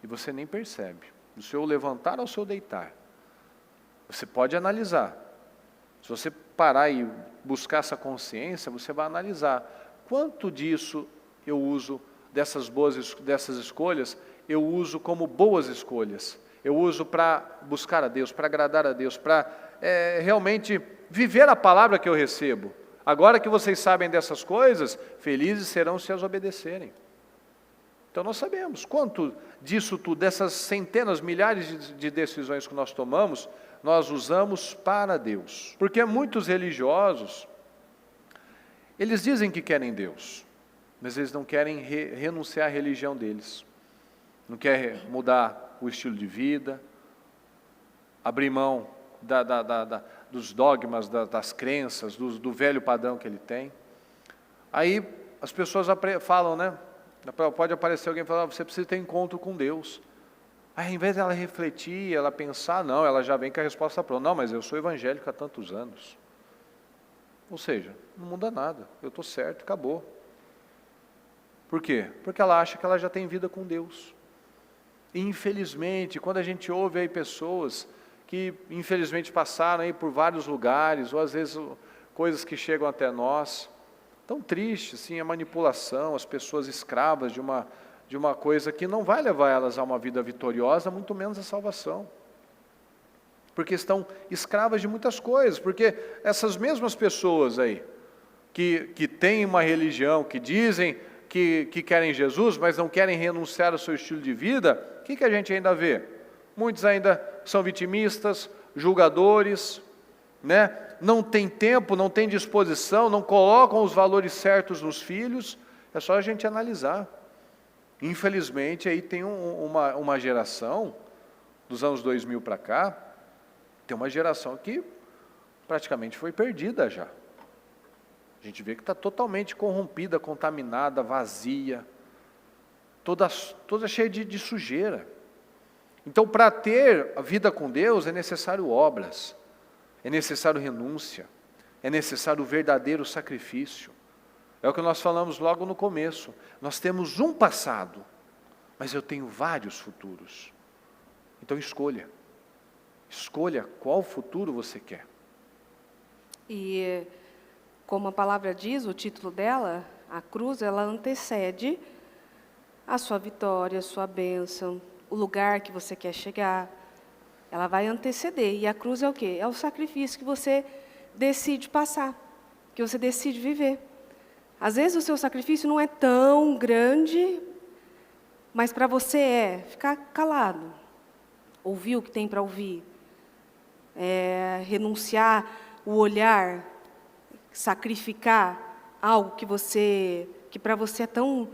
e você nem percebe. Do seu levantar ao seu deitar. Você pode analisar. Se você parar e buscar essa consciência, você vai analisar quanto disso eu uso, dessas escolhas, eu uso como boas escolhas. Eu uso para buscar a Deus, para agradar a Deus, para realmente viver a palavra que eu recebo. Agora que vocês sabem dessas coisas, felizes serão se as obedecerem. Então nós sabemos quanto disso tudo, dessas centenas, milhares de decisões que nós tomamos, nós usamos para Deus. Porque muitos religiosos, eles dizem que querem Deus, mas eles não querem renunciar à religião deles. Não querem mudar o estilo de vida, abrir mão dos dogmas, das crenças, do velho padrão que ele tem. Aí as pessoas falam, pode aparecer alguém e falar, você precisa ter encontro com Deus. Aí, ao invés dela refletir, ela pensar, não, ela já vem com a resposta pronta. Não, mas eu sou evangélico há tantos anos. Ou seja, não muda nada, eu estou certo, acabou. Por quê? Porque ela acha que ela já tem vida com Deus. E, infelizmente, quando a gente ouve aí pessoas que infelizmente passaram aí por vários lugares, ou às vezes coisas que chegam até nós, tão triste, assim, a manipulação, as pessoas escravas de uma coisa que não vai levar elas a uma vida vitoriosa, muito menos a salvação. Porque estão escravas de muitas coisas, porque essas mesmas pessoas aí, que têm uma religião, que dizem que querem Jesus, mas não querem renunciar ao seu estilo de vida, o que a gente ainda vê? Muitos ainda são vitimistas, julgadores, não tem tempo, não tem disposição, não colocam os valores certos nos filhos. É só a gente analisar. Infelizmente, aí tem uma geração, dos anos 2000 para cá, tem uma geração que praticamente foi perdida já. A gente vê que está totalmente corrompida, contaminada, vazia, toda cheia de sujeira. Então, para ter a vida com Deus, é necessário obras, é necessário renúncia, é necessário o verdadeiro sacrifício. É o que nós falamos logo no começo. Nós temos um passado, mas eu tenho vários futuros. Então escolha. Escolha qual futuro você quer. E como a palavra diz, o título dela, a cruz, ela antecede a sua vitória, a sua bênção, o lugar que você quer chegar. Ela vai anteceder. E a cruz é o quê? É o sacrifício que você decide passar, que você decide viver. Às vezes o seu sacrifício não é tão grande, mas para você é ficar calado, ouvir o que tem para ouvir, renunciar o olhar, sacrificar algo que para você é tão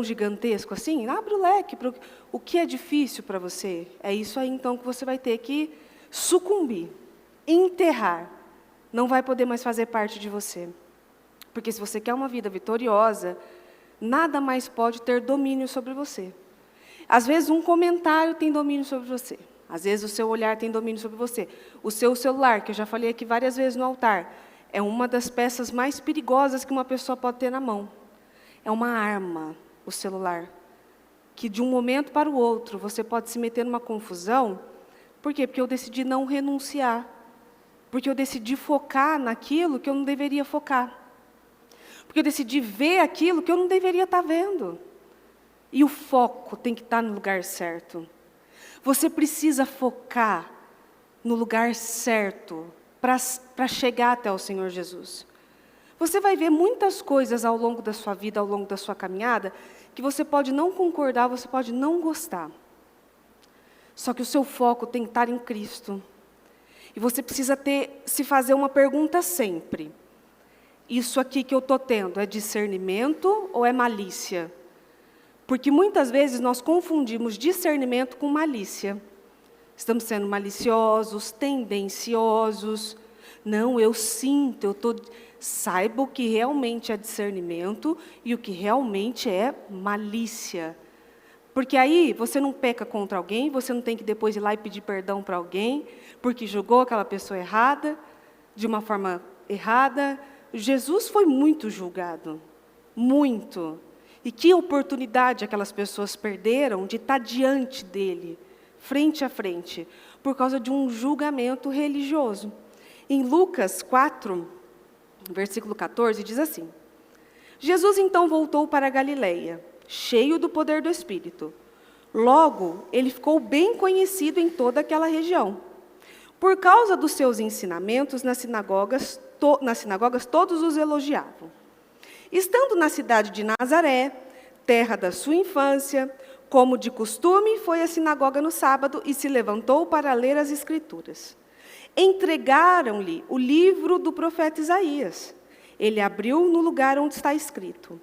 gigantesco assim. Abre o leque para o que é difícil para você. É isso aí então que você vai ter que sucumbir, enterrar. Não vai poder mais fazer parte de você. Porque se você quer uma vida vitoriosa, nada mais pode ter domínio sobre você. Às vezes um comentário tem domínio sobre você. Às vezes o seu olhar tem domínio sobre você. O seu celular, que eu já falei aqui várias vezes no altar, é uma das peças mais perigosas que uma pessoa pode ter na mão. É uma arma, o celular, que de um momento para o outro você pode se meter numa confusão. Por quê? Porque eu decidi não renunciar. Porque eu decidi focar naquilo que eu não deveria focar. Porque eu decidi ver aquilo que eu não deveria estar vendo. E o foco tem que estar no lugar certo. Você precisa focar no lugar certo para chegar até o Senhor Jesus. Você vai ver muitas coisas ao longo da sua vida, ao longo da sua caminhada, que você pode não concordar, você pode não gostar. Só que o seu foco tem que estar em Cristo. E você precisa se fazer uma pergunta sempre. Isso aqui que eu estou tendo é discernimento ou é malícia? Porque muitas vezes nós confundimos discernimento com malícia. Estamos sendo maliciosos, tendenciosos. Não, eu sinto, saiba o que realmente é discernimento e o que realmente é malícia. Porque aí você não peca contra alguém, você não tem que depois ir lá e pedir perdão para alguém, porque julgou aquela pessoa errada, de uma forma errada. Jesus foi muito julgado, muito. E que oportunidade aquelas pessoas perderam de estar diante dele, frente a frente, por causa de um julgamento religioso. Em Lucas 4, versículo 14, diz assim: Jesus então voltou para a Galileia, cheio do poder do Espírito. Logo, ele ficou bem conhecido em toda aquela região. Por causa dos seus ensinamentos nas sinagogas todos os elogiavam. Estando na cidade de Nazaré, terra da sua infância, como de costume, foi à sinagoga no sábado e se levantou para ler as Escrituras. Entregaram-lhe o livro do profeta Isaías. Ele abriu no lugar onde está escrito: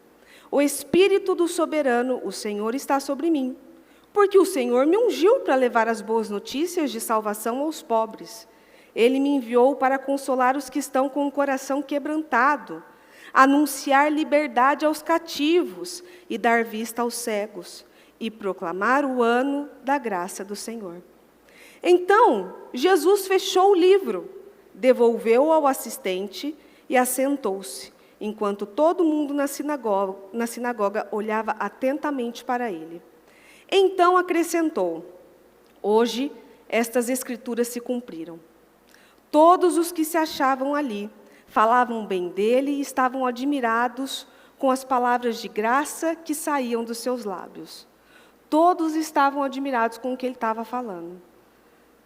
O Espírito do Soberano, o Senhor, está sobre mim, porque o Senhor me ungiu para levar as boas notícias de salvação aos pobres. Ele me enviou para consolar os que estão com o coração quebrantado, anunciar liberdade aos cativos e dar vista aos cegos, e proclamar o ano da graça do Senhor. Então, Jesus fechou o livro, devolveu-o ao assistente e assentou-se, enquanto todo mundo na sinagoga olhava atentamente para ele. Então acrescentou: Hoje estas escrituras se cumpriram. Todos os que se achavam ali falavam bem dele e estavam admirados com as palavras de graça que saíam dos seus lábios. Todos estavam admirados com o que ele estava falando.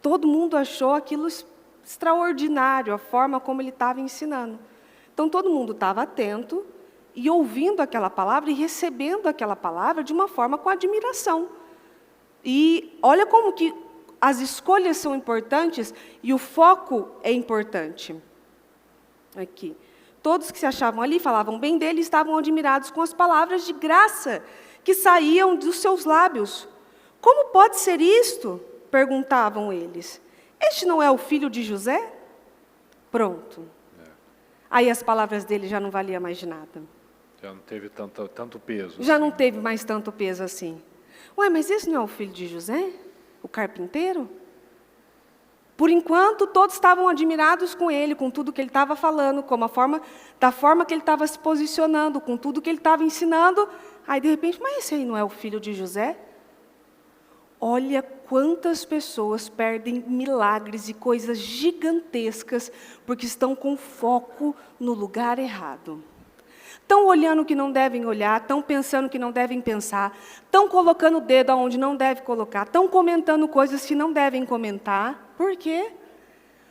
Todo mundo achou aquilo extraordinário, a forma como ele estava ensinando. Então todo mundo estava atento e ouvindo aquela palavra e recebendo aquela palavra de uma forma com admiração. E olha como que as escolhas são importantes e o foco é importante. Aqui. Todos que se achavam ali falavam bem dele e estavam admirados com as palavras de graça que saíam dos seus lábios. Como pode ser isto? Perguntavam eles. Este não é o filho de José? Pronto. Aí as palavras dele já não valiam mais de nada. Já não teve tanto peso. Já não teve mais tanto peso assim. Ué, mas esse não é o filho de José? o carpinteiro? Por enquanto, todos estavam admirados com ele, com tudo que ele estava falando, da forma que ele estava se posicionando, com tudo que ele estava ensinando. Aí, de repente, mas esse aí não é o filho de José? Olha quantas pessoas perdem milagres e coisas gigantescas porque estão com foco no lugar errado. Estão olhando o que não devem olhar, estão pensando o que não devem pensar, estão colocando o dedo onde não deve colocar, estão comentando coisas que não devem comentar. Por quê?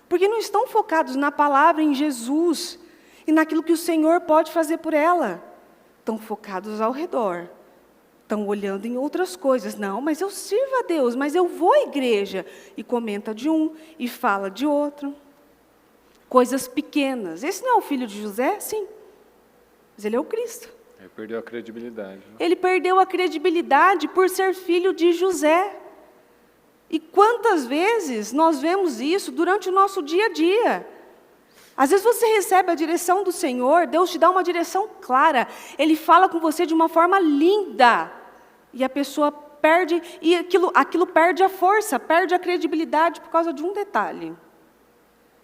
Porque não estão focados na palavra, em Jesus, e naquilo que o Senhor pode fazer por ela. Estão focados ao redor. Estão olhando em outras coisas. Não, mas eu sirvo a Deus, mas eu vou à igreja. E comenta de um, e fala de outro. Coisas pequenas. Esse não é o filho de José? Sim. Mas ele é o Cristo. Ele perdeu a credibilidade. Né? Ele perdeu a credibilidade por ser filho de José. E quantas vezes nós vemos isso durante o nosso dia a dia? Às vezes você recebe a direção do Senhor, Deus te dá uma direção clara. Ele fala com você de uma forma linda. E a pessoa perde, e aquilo perde a força, perde a credibilidade por causa de um detalhe.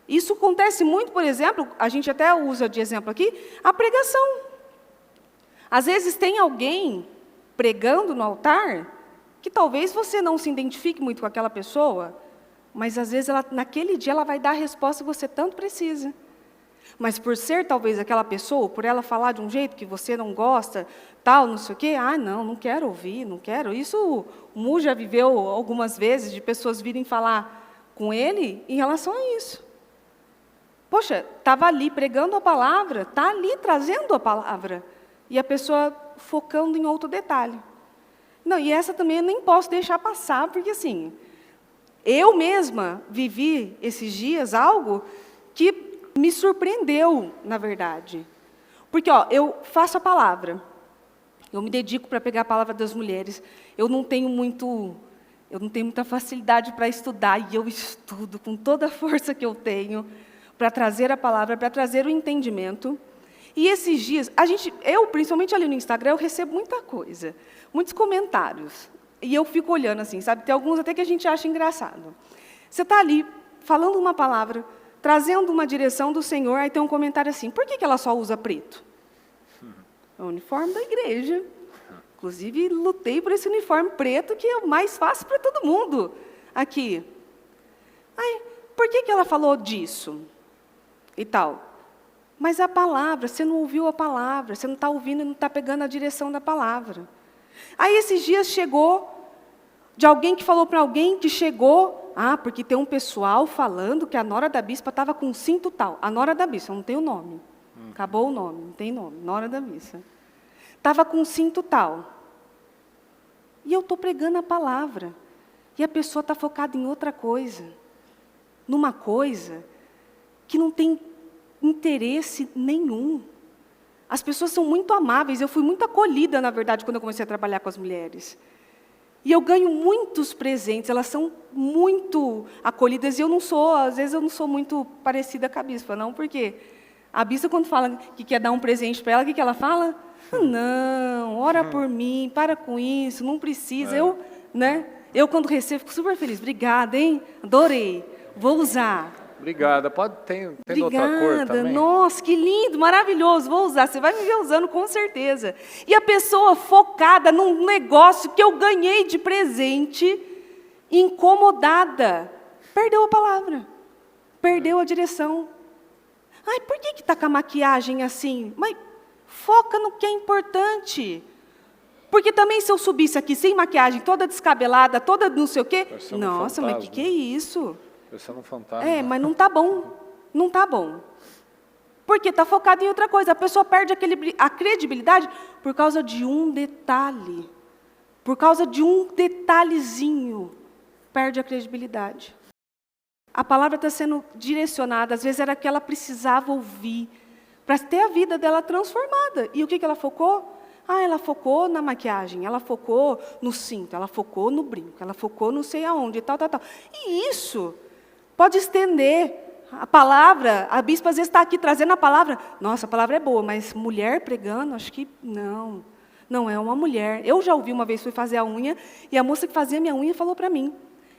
Isso acontece muito, por exemplo, a gente até usa de exemplo aqui, a pregação. Às vezes tem alguém pregando no altar, que talvez você não se identifique muito com aquela pessoa, mas às vezes naquele dia ela vai dar a resposta que você tanto precisa. Mas por ser talvez aquela pessoa, por ela falar de um jeito que você não gosta, tal, não sei o quê, não quero ouvir, não quero. Isso o Mu já viveu algumas vezes, de pessoas virem falar com ele em relação a isso. Poxa, estava ali pregando a palavra, está ali trazendo a palavra, e a pessoa focando em outro detalhe. Não, e essa também eu nem posso deixar passar, porque assim, eu mesma vivi esses dias algo que me surpreendeu, na verdade. Porque eu faço a palavra, eu me dedico para pegar a palavra das mulheres, eu não tenho muita facilidade para estudar, e eu estudo com toda a força que eu tenho, para trazer a palavra, para trazer o entendimento. E esses dias, eu, principalmente ali no Instagram, eu recebo muita coisa, muitos comentários. E eu fico olhando assim, sabe? Tem alguns até que a gente acha engraçado. Você está ali, falando uma palavra, trazendo uma direção do Senhor, aí tem um comentário assim, por que ela só usa preto? É o uniforme da igreja. Inclusive, lutei por esse uniforme preto, que é o mais fácil para todo mundo aqui. Aí, por que ela falou disso? E tal. Mas a palavra, você não ouviu a palavra, você não está ouvindo e não está pegando a direção da palavra. Aí esses dias chegou, de alguém que falou para alguém que chegou, porque tem um pessoal falando que a nora da bispa estava com um cinto tal. A nora da bispa, não tem o nome. Acabou o nome, não tem nome, nora da bispa. Estava com um cinto tal. E eu estou pregando a palavra. E a pessoa está focada em outra coisa. Numa coisa que não tem interesse nenhum. As pessoas são muito amáveis, eu fui muito acolhida, na verdade, quando eu comecei a trabalhar com as mulheres. E eu ganho muitos presentes, elas são muito acolhidas, e às vezes eu não sou muito parecida com a bispa, não, porque a bispa, quando fala que quer dar um presente para ela, o que ela fala? Não, ora por mim, para com isso, não precisa. Eu, quando recebo, fico super feliz. Obrigada, hein? Adorei, vou usar. Obrigada. Tem outra cor também? Nossa, que lindo, maravilhoso, vou usar. Você vai me ver usando com certeza. E a pessoa focada num negócio que eu ganhei de presente, incomodada, perdeu a palavra, perdeu a direção. Por que está com a maquiagem assim? Mas foca no que é importante. Porque também se eu subisse aqui sem maquiagem, toda descabelada, toda não sei o quê, nossa, mas o que é isso? Pensando um fantasma. Mas não está bom. Não está bom. Porque está focado em outra coisa. A pessoa perde a credibilidade por causa de um detalhe. Por causa de um detalhezinho. Perde a credibilidade. A palavra está sendo direcionada. Às vezes era o que ela precisava ouvir. Para ter a vida dela transformada. E o que ela focou? Ela focou na maquiagem. Ela focou no cinto. Ela focou no brinco. Ela focou não sei aonde. Tal. E isso pode estender a palavra. A bispa às vezes está aqui trazendo a palavra. Nossa, a palavra é boa, mas mulher pregando, acho que não. Não é uma mulher. Eu já ouvi uma vez, fui fazer a unha, e a moça que fazia minha unha falou para mim,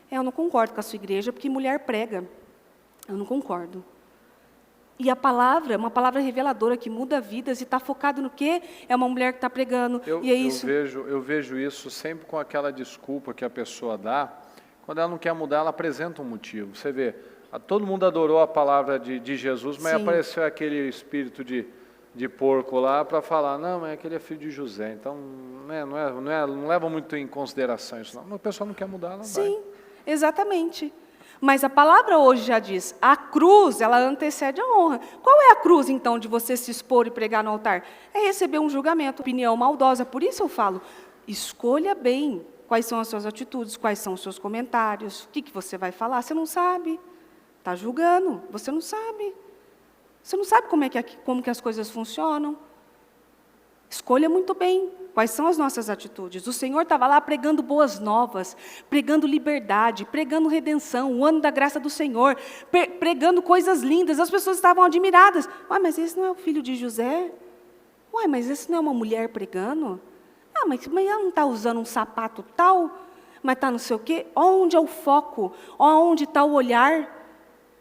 Eu não concordo com a sua igreja, porque mulher prega. Eu não concordo. E a palavra é uma palavra reveladora que muda vidas e está focado no quê? É uma mulher que está pregando, e é isso. Eu vejo isso sempre com aquela desculpa que a pessoa dá. Quando ela não quer mudar, ela apresenta um motivo. Você vê, todo mundo adorou a palavra de Jesus, mas Sim. apareceu aquele espírito de porco lá para falar, não, mas aquele é filho de José, então não leva muito em consideração isso. Não. A pessoa não quer mudar, ela vai. Sim, exatamente. Mas a palavra hoje já diz, a cruz, ela antecede a honra. Qual é a cruz, então, de você se expor e pregar no altar? É receber um julgamento, opinião maldosa. Por isso eu falo, escolha bem quais são as suas atitudes, quais são os seus comentários, o que você vai falar. Você não sabe, está julgando, você não sabe. Você não sabe como que as coisas funcionam. Escolha muito bem quais são as nossas atitudes. O Senhor estava lá pregando boas novas, pregando liberdade, pregando redenção, o ano da graça do Senhor, pregando coisas lindas. As pessoas estavam admiradas. Uai, mas esse não é o filho de José? Uai, mas esse não é uma mulher pregando? Ah, mas ela não está usando um sapato tal? Mas está não sei o quê? Onde é o foco? Onde está o olhar?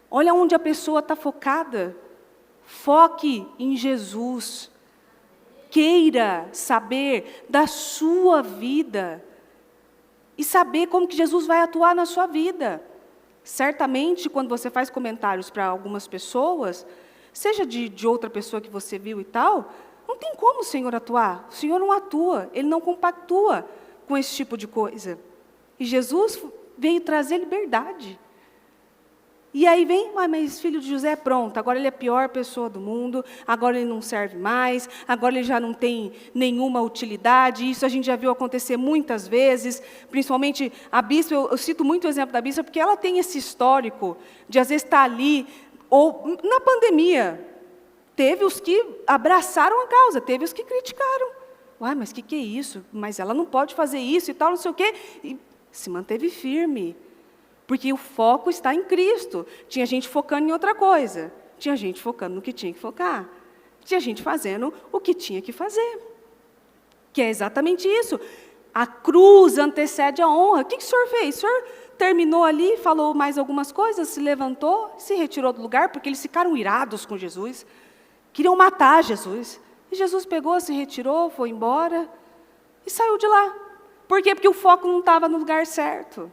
Olha onde a pessoa está focada. Foque em Jesus. Queira saber da sua vida e saber como que Jesus vai atuar na sua vida. Certamente, quando você faz comentários para algumas pessoas, seja de outra pessoa que você viu e tal, não tem como o Senhor atuar. O Senhor não atua, Ele não compactua com esse tipo de coisa. E Jesus veio trazer liberdade. E aí vem, mas filho de José é pronto, agora ele é a pior pessoa do mundo, agora ele não serve mais, agora ele já não tem nenhuma utilidade. Isso a gente já viu acontecer muitas vezes, principalmente a bispa, eu cito muito o exemplo da bispa, porque ela tem esse histórico de às vezes estar ali, ou na pandemia, teve os que abraçaram a causa, teve os que criticaram. Uai, mas o que é isso? Mas ela não pode fazer isso e tal, não sei o quê. E se manteve firme. Porque o foco está em Cristo. Tinha gente focando em outra coisa. Tinha gente focando no que tinha que focar. Tinha gente fazendo o que tinha que fazer. Que é exatamente isso. A cruz antecede a honra. O que o senhor fez? O senhor terminou ali, falou mais algumas coisas, se levantou, se retirou do lugar, porque eles ficaram irados com Jesus. Queriam matar Jesus. E Jesus pegou, se retirou, foi embora e saiu de lá. Por quê? Porque o foco não estava no lugar certo.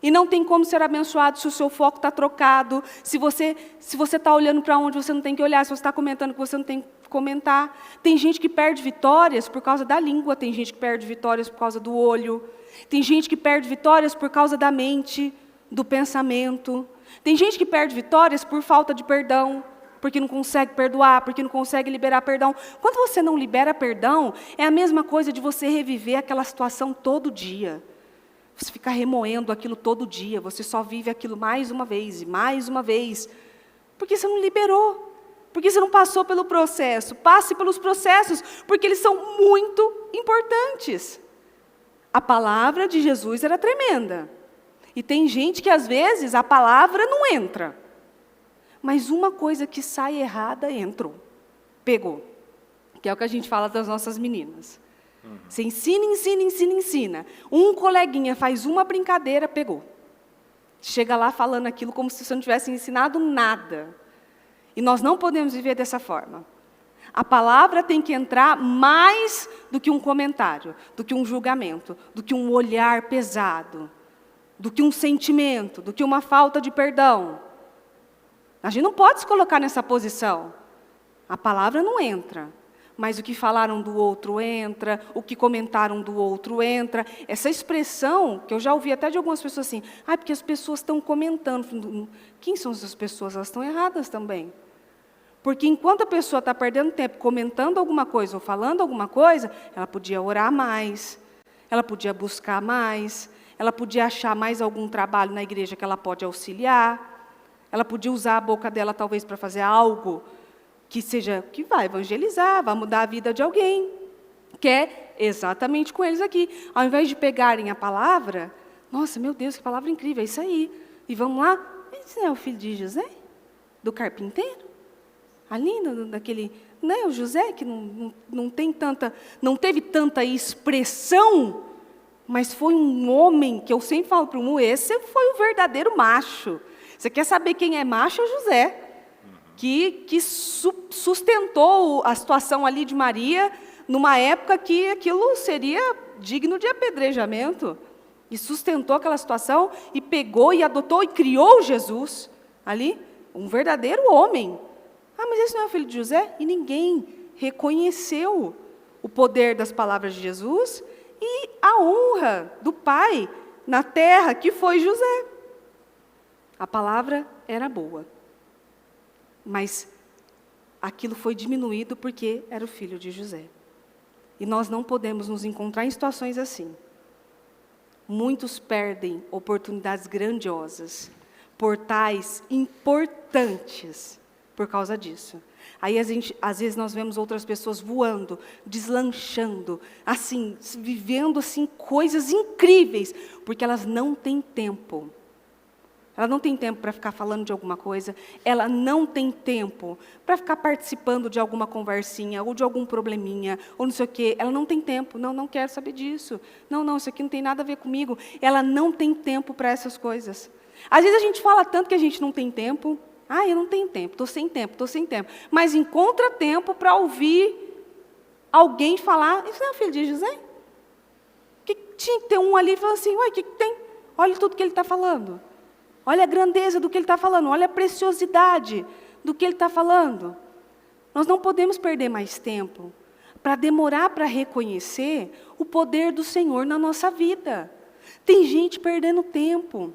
E não tem como ser abençoado se o seu foco está trocado, se você está olhando para onde você não tem que olhar, se você está comentando o que você não tem que comentar. Tem gente que perde vitórias por causa da língua, tem gente que perde vitórias por causa do olho, tem gente que perde vitórias por causa da mente, do pensamento. Tem gente que perde vitórias por falta de perdão, porque não consegue perdoar, porque não consegue liberar perdão. Quando você não libera perdão, é a mesma coisa de você reviver aquela situação todo dia. Você fica remoendo aquilo todo dia, você só vive aquilo mais uma vez e mais uma vez, porque você não liberou, porque você não passou pelo processo. Passe pelos processos, porque eles são muito importantes. A palavra de Jesus era tremenda, e tem gente que às vezes a palavra não entra, mas uma coisa que sai errada entrou, pegou, que é o que a gente fala das nossas meninas. Você ensina. Um coleguinha faz uma brincadeira, pegou. Chega lá falando aquilo como se você não tivesse ensinado nada. E nós não podemos viver dessa forma. A palavra tem que entrar mais do que um comentário, do que um julgamento, do que um olhar pesado, do que um sentimento, do que uma falta de perdão. A gente não pode se colocar nessa posição. A palavra não entra. Mas o que falaram do outro entra, o que comentaram do outro entra. Essa expressão, que eu já ouvi até de algumas pessoas assim, porque as pessoas estão comentando. Quem são essas pessoas? Elas estão erradas também. Porque enquanto a pessoa está perdendo tempo comentando alguma coisa ou falando alguma coisa, ela podia orar mais, ela podia buscar mais, ela podia achar mais algum trabalho na igreja que ela pode auxiliar, ela podia usar a boca dela talvez para fazer algo que vai evangelizar, vai mudar a vida de alguém, que é exatamente com eles aqui. Ao invés de pegarem a palavra, nossa, meu Deus, que palavra incrível, é isso aí. E vamos lá, esse não é o filho de José? Do carpinteiro? Ali, daquele, não é o José que não teve tanta expressão Mas foi um homem, que eu sempre falo para o Mu, esse foi o verdadeiro macho. Você quer saber quem é macho? É José, que sustentou a situação ali de Maria, numa época que aquilo seria digno de apedrejamento. E sustentou aquela situação, e pegou, e adotou, e criou Jesus ali, um verdadeiro homem. Ah, mas esse não é o filho de José? E ninguém reconheceu o poder das palavras de Jesus e a honra do Pai na terra, que foi José. A palavra era boa, mas aquilo foi diminuído porque era o filho de José. E nós não podemos nos encontrar em situações assim. Muitos perdem oportunidades grandiosas, portais importantes por causa disso. Aí às vezes nós vemos outras pessoas voando, deslanchando, assim, vivendo assim coisas incríveis, porque elas não têm tempo. Ela não tem tempo para ficar falando de alguma coisa, ela não tem tempo para ficar participando de alguma conversinha, ou de algum probleminha, ou não sei o quê. Ela não tem tempo, não quero saber disso. Não, isso aqui não tem nada a ver comigo. Ela não tem tempo para essas coisas. Às vezes a gente fala tanto que a gente não tem tempo. Ah, eu não tenho tempo, estou sem tempo. Mas encontra tempo para ouvir alguém falar, isso não é o filho de José? Que tinha que ter um ali e falar assim, uai, o que tem? Olha tudo que ele está falando. Olha a grandeza do que ele está falando, olha a preciosidade do que ele está falando. Nós não podemos perder mais tempo para demorar para reconhecer o poder do Senhor na nossa vida. Tem gente perdendo tempo,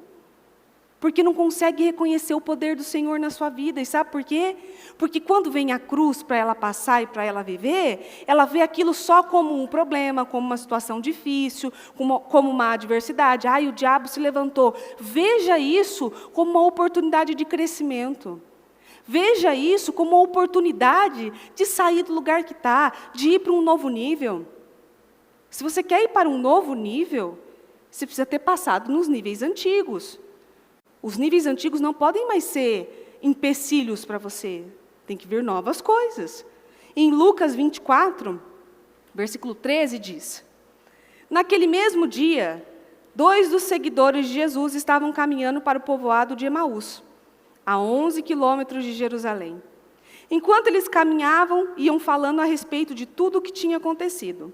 porque não consegue reconhecer o poder do Senhor na sua vida. E sabe por quê? Porque quando vem a cruz para ela passar e para ela viver, ela vê aquilo só como um problema, como uma situação difícil, como uma adversidade. Ai, o diabo se levantou. Veja isso como uma oportunidade de crescimento. Veja isso como uma oportunidade de sair do lugar que está, de ir para um novo nível. Se você quer ir para um novo nível, você precisa ter passado nos níveis antigos. Os níveis antigos não podem mais ser empecilhos para você. Tem que vir novas coisas. Em Lucas 24, versículo 13 diz: naquele mesmo dia, 2 dos seguidores de Jesus estavam caminhando para o povoado de Emaús, a 11 quilômetros de Jerusalém. Enquanto eles caminhavam, iam falando a respeito de tudo o que tinha acontecido.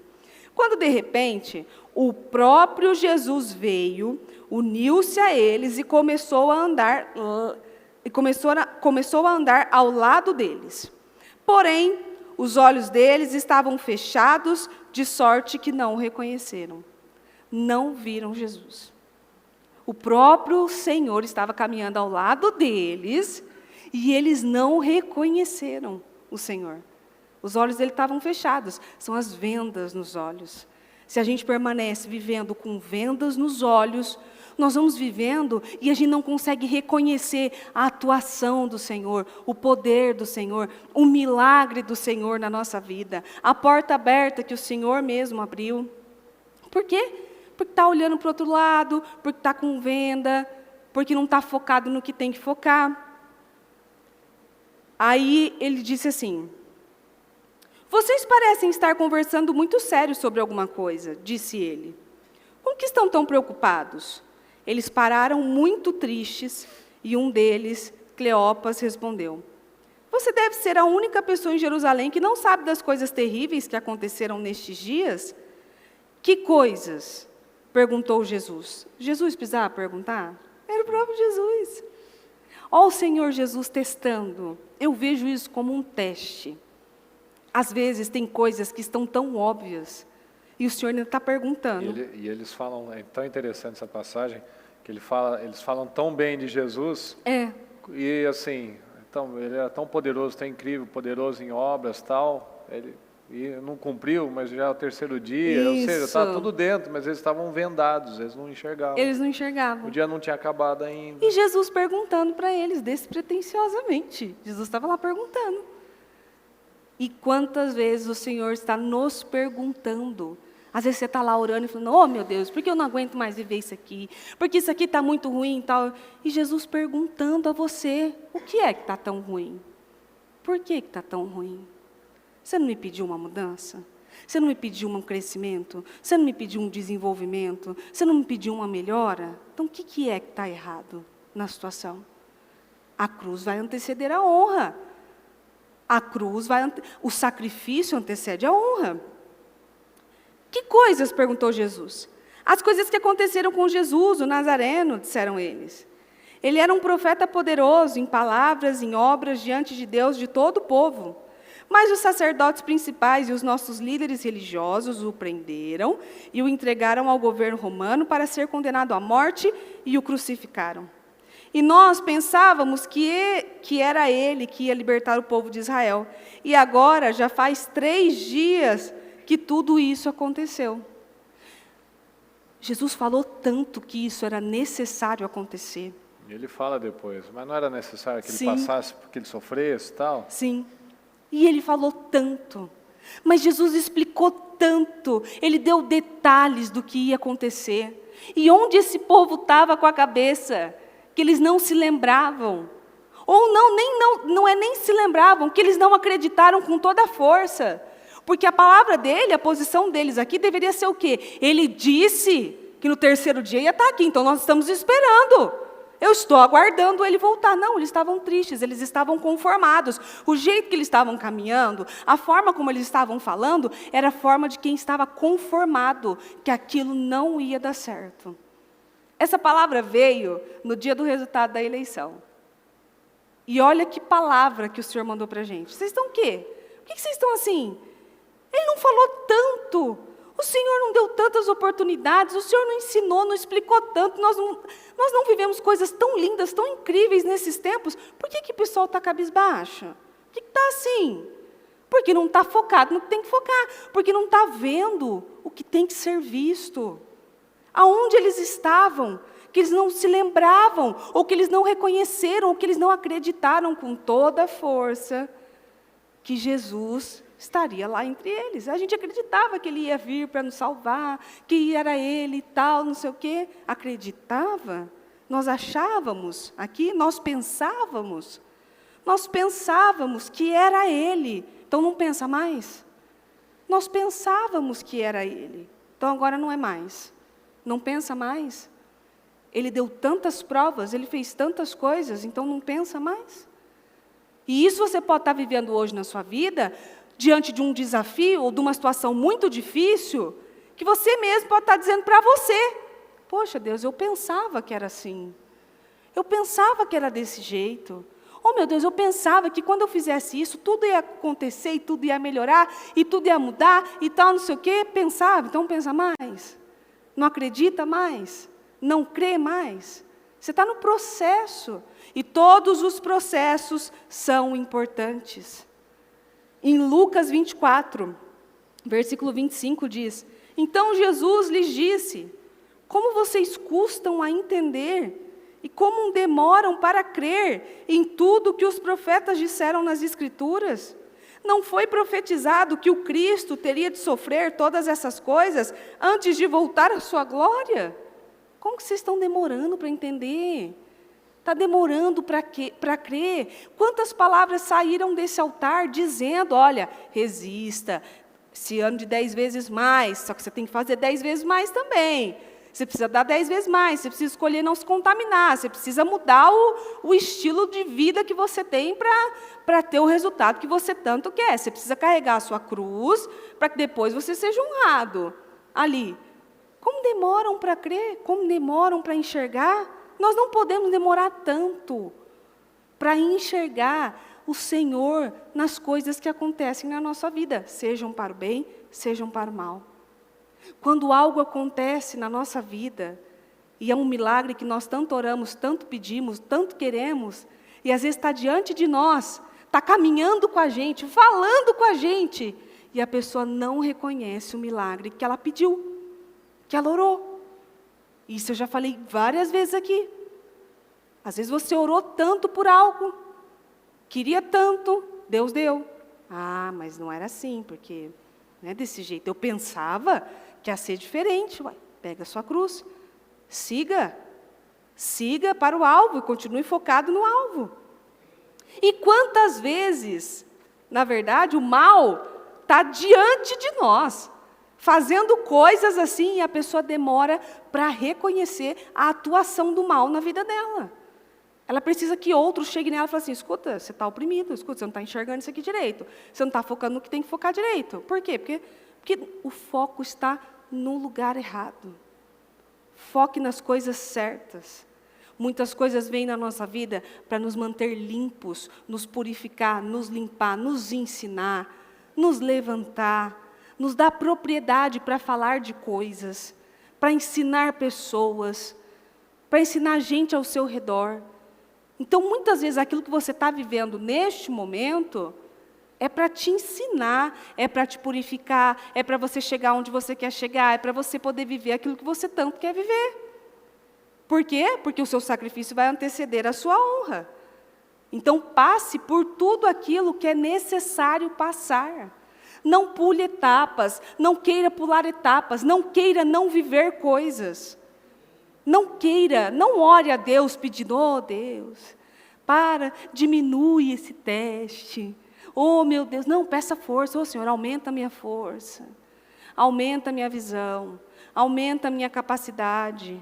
Quando, de repente, o próprio Jesus veio, uniu-se a eles e começou a andar ao lado deles. Porém, os olhos deles estavam fechados, de sorte que não o reconheceram. Não viram Jesus. O próprio Senhor estava caminhando ao lado deles e eles não reconheceram o Senhor. Os olhos dele estavam fechados, são as vendas nos olhos. Se a gente permanece vivendo com vendas nos olhos, nós vamos vivendo e a gente não consegue reconhecer a atuação do Senhor, o poder do Senhor, o milagre do Senhor na nossa vida, a porta aberta que o Senhor mesmo abriu. Por quê? Porque está olhando para o outro lado, porque está com venda, porque não está focado no que tem que focar. Aí ele disse assim: vocês parecem estar conversando muito sério sobre alguma coisa, disse ele. Com que estão tão preocupados? Eles pararam muito tristes e um deles, Cleopas, respondeu: você deve ser a única pessoa em Jerusalém que não sabe das coisas terríveis que aconteceram nestes dias? Que coisas? Perguntou Jesus. Jesus precisava perguntar? Era o próprio Jesus. Ó, o Senhor Jesus testando. Eu vejo isso como um teste. Às vezes tem coisas que estão tão óbvias e o Senhor ainda está perguntando. E eles falam, é tão interessante essa passagem, que eles falam tão bem de Jesus. E assim, então, ele era tão poderoso, tão incrível, poderoso em obras e tal. E não cumpriu, mas já é o terceiro dia, Isso. ou seja, está tudo dentro, mas eles estavam vendados, eles não enxergavam. Eles não enxergavam. O dia não tinha acabado ainda. E Jesus perguntando para eles, despretensiosamente. Jesus estava lá perguntando. E quantas vezes o Senhor está nos perguntando? Às vezes você está lá orando e falando: oh meu Deus, por que eu não aguento mais viver isso aqui? Porque isso aqui está muito ruim e tal. E Jesus perguntando a você: o que é que está tão ruim? Por que está tão ruim? Você não me pediu uma mudança? Você não me pediu um crescimento? Você não me pediu um desenvolvimento? Você não me pediu uma melhora? Então, o que é que está errado na situação? A cruz vai anteceder a honra. O sacrifício antecede a honra. Que coisas? Perguntou Jesus. As coisas que aconteceram com Jesus, o Nazareno, disseram eles. Ele era um profeta poderoso em palavras, em obras, diante de Deus, de todo o povo. Mas os sacerdotes principais e os nossos líderes religiosos o prenderam e o entregaram ao governo romano para ser condenado à morte e o crucificaram. E nós pensávamos que era ele que ia libertar o povo de Israel. E agora já faz 3 dias que tudo isso aconteceu. Jesus falou tanto que isso era necessário acontecer. Ele fala depois, mas não era necessário que ele Sim. passasse, porque ele sofresse e tal? Sim. E ele falou tanto. Mas Jesus explicou tanto. Ele deu detalhes do que ia acontecer. E onde esse povo estava com a cabeça? Que eles não se lembravam. Ou não é nem se lembravam, que eles não acreditaram com toda a força. Porque a palavra dele, a posição deles aqui deveria ser o quê? Ele disse que no 3º dia ia estar aqui, então nós estamos esperando. Eu estou aguardando ele voltar. Não, eles estavam tristes, eles estavam conformados. O jeito que eles estavam caminhando, a forma como eles estavam falando, era a forma de quem estava conformado, que aquilo não ia dar certo. Essa palavra veio no dia do resultado da eleição. E olha que palavra que o Senhor mandou para a gente. Vocês estão o quê? Por que vocês estão assim? Ele não falou tanto. O Senhor não deu tantas oportunidades. O Senhor não ensinou, não explicou tanto. Nós não vivemos coisas tão lindas, tão incríveis nesses tempos. Por que o pessoal está cabisbaixo? Por que está assim? Porque não está focado no que tem que focar. Porque não está vendo o que tem que ser visto. Aonde eles estavam, que eles não se lembravam, ou que eles não reconheceram, ou que eles não acreditaram com toda a força que Jesus estaria lá entre eles. A gente acreditava que ele ia vir para nos salvar, que era ele e tal, não sei o quê. Acreditava? Nós achávamos aqui, nós pensávamos que era ele. Então não pensa mais? Nós pensávamos que era ele. Então agora não é mais. Não pensa mais? Ele deu tantas provas, ele fez tantas coisas, então não pensa mais? E isso você pode estar vivendo hoje na sua vida, diante de um desafio ou de uma situação muito difícil, que você mesmo pode estar dizendo para você: poxa, Deus, eu pensava que era assim. Eu pensava que era desse jeito. Oh, meu Deus, eu pensava que quando eu fizesse isso, tudo ia acontecer, e tudo ia melhorar, e tudo ia mudar, e tal, não sei o quê. Pensava, então pensa mais. Não acredita mais? Não crê mais? Você está no processo. E todos os processos são importantes. Em Lucas 24, versículo 25 diz: então Jesus lhes disse: como vocês custam a entender e como demoram para crer em tudo que os profetas disseram nas Escrituras? Não foi profetizado que o Cristo teria de sofrer todas essas coisas antes de voltar à sua glória? Como que vocês estão demorando para entender? Está demorando para crer. Quantas palavras saíram desse altar dizendo: olha, resista, esse ano de 10 vezes mais, só que você tem que fazer 10 vezes mais também. Você precisa dar 10 vezes mais, você precisa escolher não se contaminar, você precisa mudar o estilo de vida que você tem para ter o resultado que você tanto quer. Você precisa carregar a sua cruz para que depois você seja honrado ali. Como demoram para crer? Como demoram para enxergar? Nós não podemos demorar tanto para enxergar o Senhor nas coisas que acontecem na nossa vida, sejam para o bem, sejam para o mal. Quando algo acontece na nossa vida, e é um milagre que nós tanto oramos, tanto pedimos, tanto queremos, e às vezes está diante de nós, está caminhando com a gente, falando com a gente, e a pessoa não reconhece o milagre que ela pediu, que ela orou. Isso eu já falei várias vezes aqui. Às vezes você orou tanto por algo, queria tanto, Deus deu. Ah, mas não era assim, porque não é desse jeito. Eu pensava que ia ser diferente. Ué, pega a sua cruz, siga para o alvo e continue focado no alvo. E quantas vezes, na verdade, o mal está diante de nós, fazendo coisas assim, e a pessoa demora para reconhecer a atuação do mal na vida dela. Ela precisa que outro chegue nela e fale assim, escuta, você está oprimido, escuta, você não está enxergando isso aqui direito, você não está focando no que tem que focar direito. Por quê? Porque o foco está no lugar errado. Foque nas coisas certas. Muitas coisas vêm na nossa vida para nos manter limpos, nos purificar, nos limpar, nos ensinar, nos levantar, nos dar propriedade para falar de coisas, para ensinar pessoas, para ensinar gente ao seu redor. Então, muitas vezes, aquilo que você está vivendo neste momento é para te ensinar, é para te purificar, é para você chegar onde você quer chegar, é para você poder viver aquilo que você tanto quer viver. Por quê? Porque o seu sacrifício vai anteceder a sua honra. Então, passe por tudo aquilo que é necessário passar. Não pule etapas, não queira pular etapas, não queira não viver coisas. Não queira, não ore a Deus pedindo, oh Deus, diminui esse teste. Oh meu Deus, não, peça força, oh Senhor, aumenta a minha força. Aumenta a minha visão, aumenta a minha capacidade.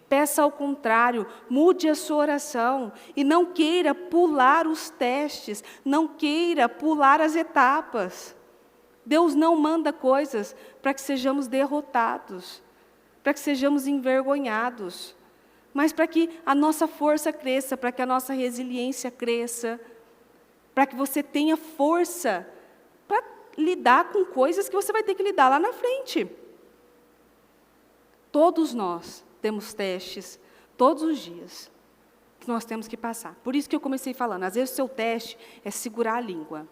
Peça ao contrário, mude a sua oração e não queira pular os testes, não queira pular as etapas. Deus não manda coisas para que sejamos derrotados, para que sejamos envergonhados, mas para que a nossa força cresça, para que a nossa resiliência cresça, para que você tenha força para lidar com coisas que você vai ter que lidar lá na frente. Todos nós temos testes, todos os dias, que nós temos que passar. Por isso que eu comecei falando, às vezes o seu teste é segurar a língua.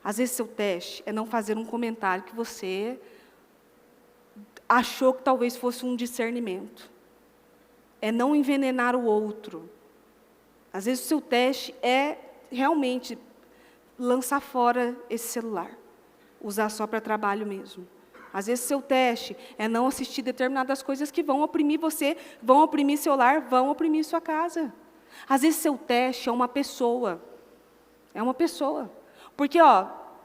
Às vezes o seu teste é não fazer um comentário que você achou que talvez fosse um discernimento. É não envenenar o outro. Às vezes o seu teste é realmente lançar fora esse celular. Usar só para trabalho mesmo. Às vezes, seu teste é não assistir determinadas coisas que vão oprimir você, vão oprimir seu lar, vão oprimir sua casa. Às vezes, seu teste é uma pessoa. É uma pessoa. Porque,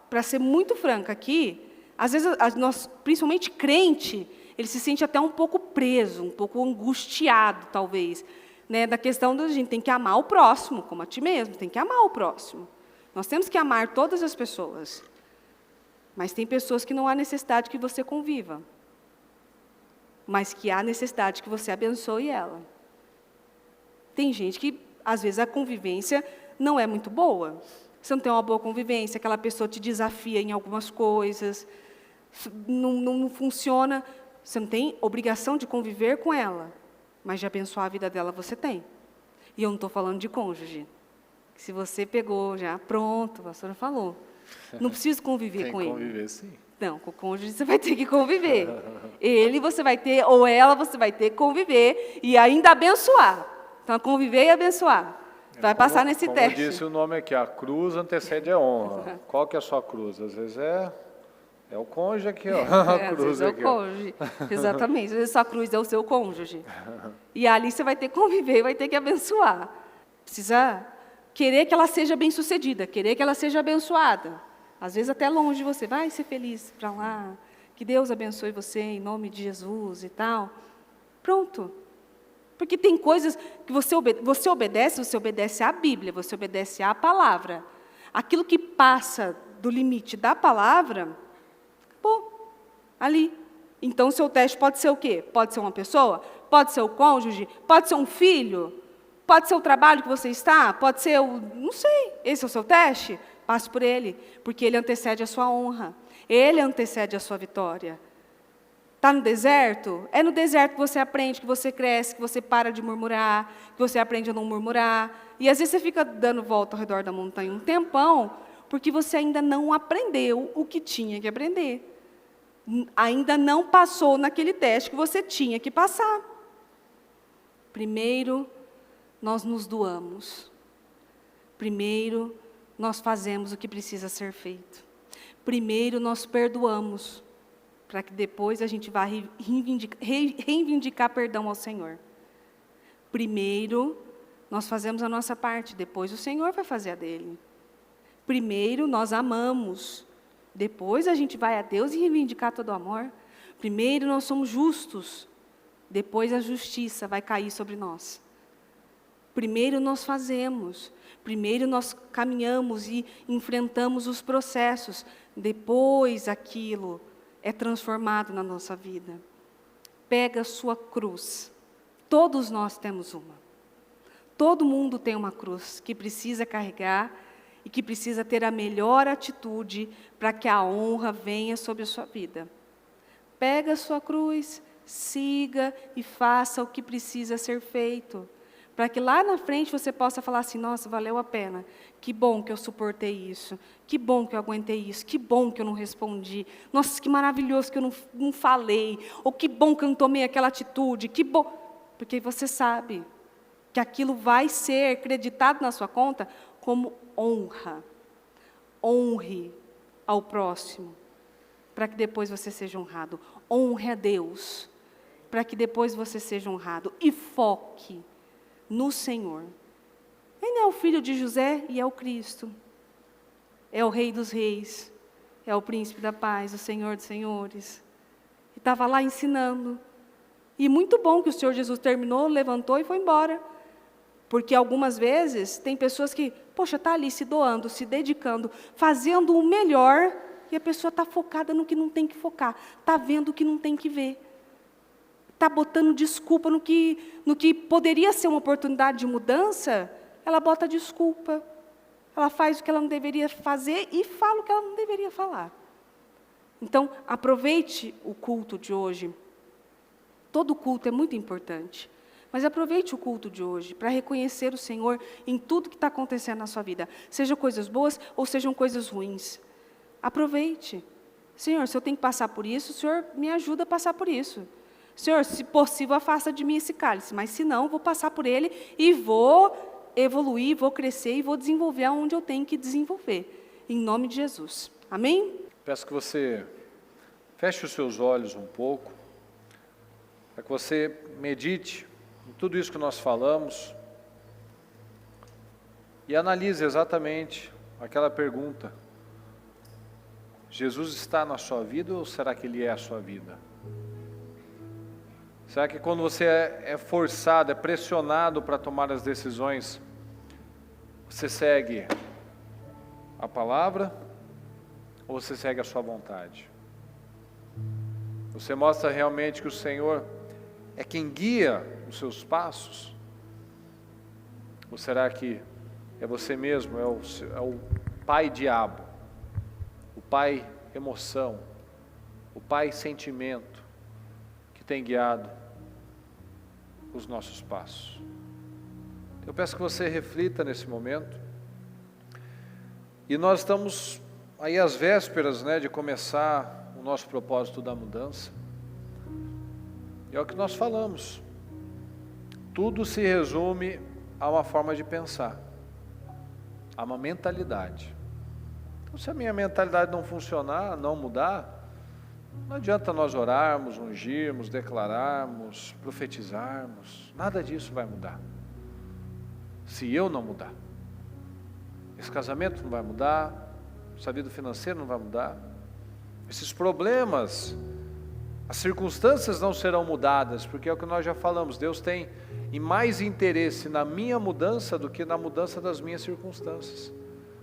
para ser muito franca aqui, às vezes, nós, principalmente crente, ele se sente até um pouco preso, um pouco angustiado, talvez. Né, da questão da gente tem que amar o próximo, como a ti mesmo, tem que amar o próximo. Nós temos que amar todas as pessoas. Mas tem pessoas que não há necessidade que você conviva. Mas que há necessidade que você abençoe ela. Tem gente que, às vezes, a convivência não é muito boa. Você não tem uma boa convivência, aquela pessoa te desafia em algumas coisas, não funciona, você não tem obrigação de conviver com ela, mas de abençoar a vida dela você tem. E eu não estou falando de cônjuge. Se você pegou já, pronto, a pastora falou. Não preciso conviver com ele. Tem que conviver, sim. Não, com o cônjuge você vai ter que conviver. Ele você vai ter, ou ela você vai ter que conviver e ainda abençoar. Então, conviver e abençoar. Vai passar nesse teste. Como disse o nome aqui, a cruz antecede a honra. Qual que é a sua cruz? Às vezes é o cônjuge aqui, ó. A cruz às vezes é o cônjuge. Exatamente. Às vezes a sua cruz é o seu cônjuge. E ali você vai ter que conviver, vai ter que abençoar. Precisa querer que ela seja bem-sucedida, querer que ela seja abençoada. Às vezes até longe de você, vai ser feliz para lá, que Deus abençoe você em nome de Jesus e tal. Pronto. Porque tem coisas que você obedece à Bíblia, você obedece à palavra. Aquilo que passa do limite da palavra, acabou. Ali. Então o seu teste pode ser o quê? Pode ser uma pessoa? Pode ser o cônjuge? Pode ser um filho? Pode ser o trabalho que você está, pode ser não sei, esse é o seu teste? Passe por ele, porque ele antecede a sua honra, ele antecede a sua vitória. Está no deserto? É no deserto que você aprende, que você cresce, que você para de murmurar, que você aprende a não murmurar. E às vezes você fica dando volta ao redor da montanha um tempão, porque você ainda não aprendeu o que tinha que aprender. Ainda não passou naquele teste que você tinha que passar. Primeiro, nós nos doamos. Primeiro, nós fazemos o que precisa ser feito. Primeiro, nós perdoamos, para que depois a gente vá reivindicar perdão ao Senhor. Primeiro, nós fazemos a nossa parte, depois o Senhor vai fazer a dele. Primeiro, nós amamos, Depois a gente vai a Deus e reivindicar todo o amor. Primeiro nós somos justos, depois a justiça vai cair sobre nós. Primeiro nós fazemos, primeiro nós caminhamos e enfrentamos os processos, depois aquilo é transformado na nossa vida. Pega a sua cruz. Todos nós temos uma. Todo mundo tem uma cruz que precisa carregar e que precisa ter a melhor atitude para que a honra venha sobre a sua vida. Pega a sua cruz, siga e faça o que precisa ser feito, para que lá na frente você possa falar assim, nossa, valeu a pena, que bom que eu suportei isso, que bom que eu aguentei isso, que bom que eu não respondi, nossa, que maravilhoso que eu não falei, ou que bom que eu não tomei aquela atitude, que bom, porque você sabe que aquilo vai ser creditado na sua conta como honra. Honre ao próximo, para que depois você seja honrado. Honre a Deus, para que depois você seja honrado. E foque no Senhor. Ele é o filho de José e é o Cristo. É o Rei dos Reis. É o Príncipe da Paz, o Senhor dos Senhores. E estava lá ensinando. E muito bom que o Senhor Jesus terminou, levantou e foi embora. Porque algumas vezes tem pessoas que, poxa, está ali se doando, se dedicando, fazendo o melhor, e a pessoa está focada no que não tem que focar, está vendo o que não tem que ver, está botando desculpa no que poderia ser uma oportunidade de mudança, ela bota desculpa, ela faz o que ela não deveria fazer e fala o que ela não deveria falar. Então, aproveite o culto de hoje. Todo culto é muito importante. Mas aproveite o culto de hoje para reconhecer o Senhor em tudo que está acontecendo na sua vida. Sejam coisas boas ou sejam coisas ruins. Aproveite. Senhor, se eu tenho que passar por isso, o Senhor me ajuda a passar por isso. Senhor, se possível, afasta de mim esse cálice. Mas se não, vou passar por ele e vou evoluir, vou crescer e vou desenvolver aonde eu tenho que desenvolver. Em nome de Jesus. Amém? Peço que você feche os seus olhos um pouco, para que você medite em tudo isso que nós falamos e analise exatamente aquela pergunta: Jesus está na sua vida ou será que Ele é a sua vida? Será que quando você é forçado, é pressionado para tomar as decisões, você segue a palavra ou você segue a sua vontade? Você mostra realmente que o Senhor é quem guia os seus passos? Ou será que é você mesmo, é o pai diabo, o pai emoção, o pai sentimento, que tem guiado os nossos passos? Eu peço que você reflita nesse momento. E nós estamos aí às vésperas, de começar o nosso propósito da mudança. E é o que nós falamos. Tudo se resume a uma forma de pensar, a uma mentalidade. Então, se a minha mentalidade não funcionar, não mudar, não adianta nós orarmos, ungirmos, declararmos, profetizarmos, nada disso vai mudar. Se eu não mudar, esse casamento não vai mudar, essa vida financeira não vai mudar, esses problemas, as circunstâncias não serão mudadas, porque é o que nós já falamos, Deus tem mais interesse na minha mudança do que na mudança das minhas circunstâncias.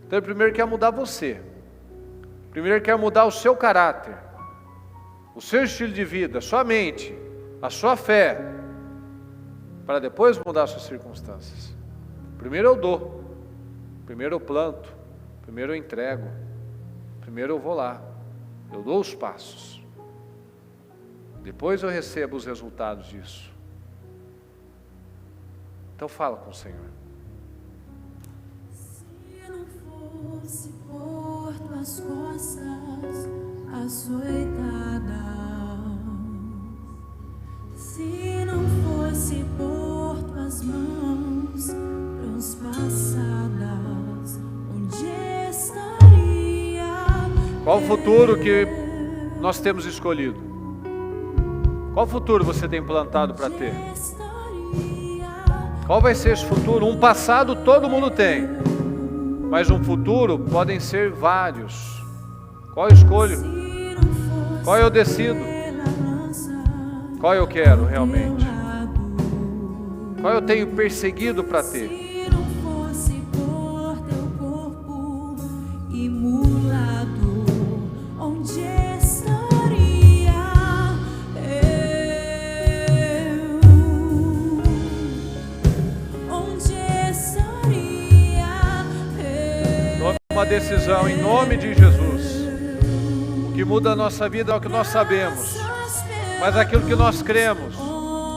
Então Ele primeiro quer mudar você, primeiro quer mudar o seu caráter, o seu estilo de vida, a sua mente, a sua fé, para depois mudar as suas circunstâncias. Primeiro eu dou, primeiro eu planto, primeiro eu entrego, primeiro eu vou lá, eu dou os passos, depois eu recebo os resultados disso. Então fala com o Senhor. Se não fosse por tuas costas açoitadas, se não fosse por tuas mãos transpassadas, onde estaria? Qual o futuro que nós temos escolhido? Qual futuro você tem plantado para ter? Qual vai ser esse futuro? Um passado todo mundo tem, mas um futuro podem ser vários. Qual eu escolho? Qual eu decido? Qual eu quero realmente? Qual eu tenho perseguido para ter? Se não fosse por teu corpo imolado, onde estaria eu? Onde estaria eu? Tome uma decisão em nome de Jesus. O que muda a nossa vida é o que nós sabemos, mas aquilo que nós cremos,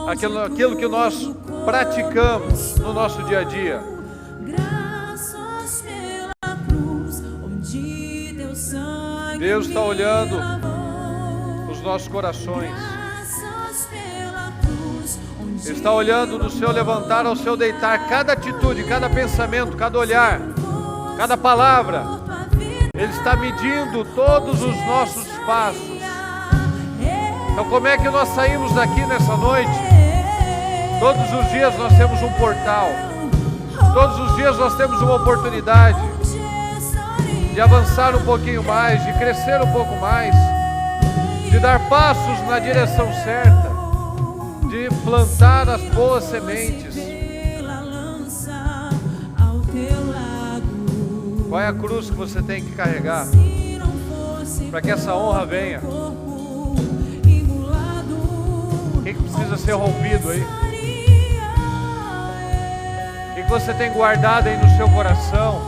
aquilo que nós praticamos no nosso dia a dia. Graças pela cruz, onde teu sangue Deus está olhando lavou. os nossos corações. Graças pela cruz, onde Ele está olhando do seu levantar ao seu deitar, cada atitude, cada pensamento, cada olhar, cada palavra. tua vida Ele está medindo todos os nossos passos. Então como é que nós saímos daqui nessa noite? Todos os dias nós temos um portal. Todos os dias nós temos uma oportunidade de avançar um pouquinho mais, de crescer um pouco mais, de dar passos na direção certa, de plantar as boas sementes. pela lança ao teu lado. Qual é a cruz que você tem que carregar Se não fosse para que essa honra venha? corpo imolado, O que precisa ser rompido aí? O que você tem guardado aí no seu coração?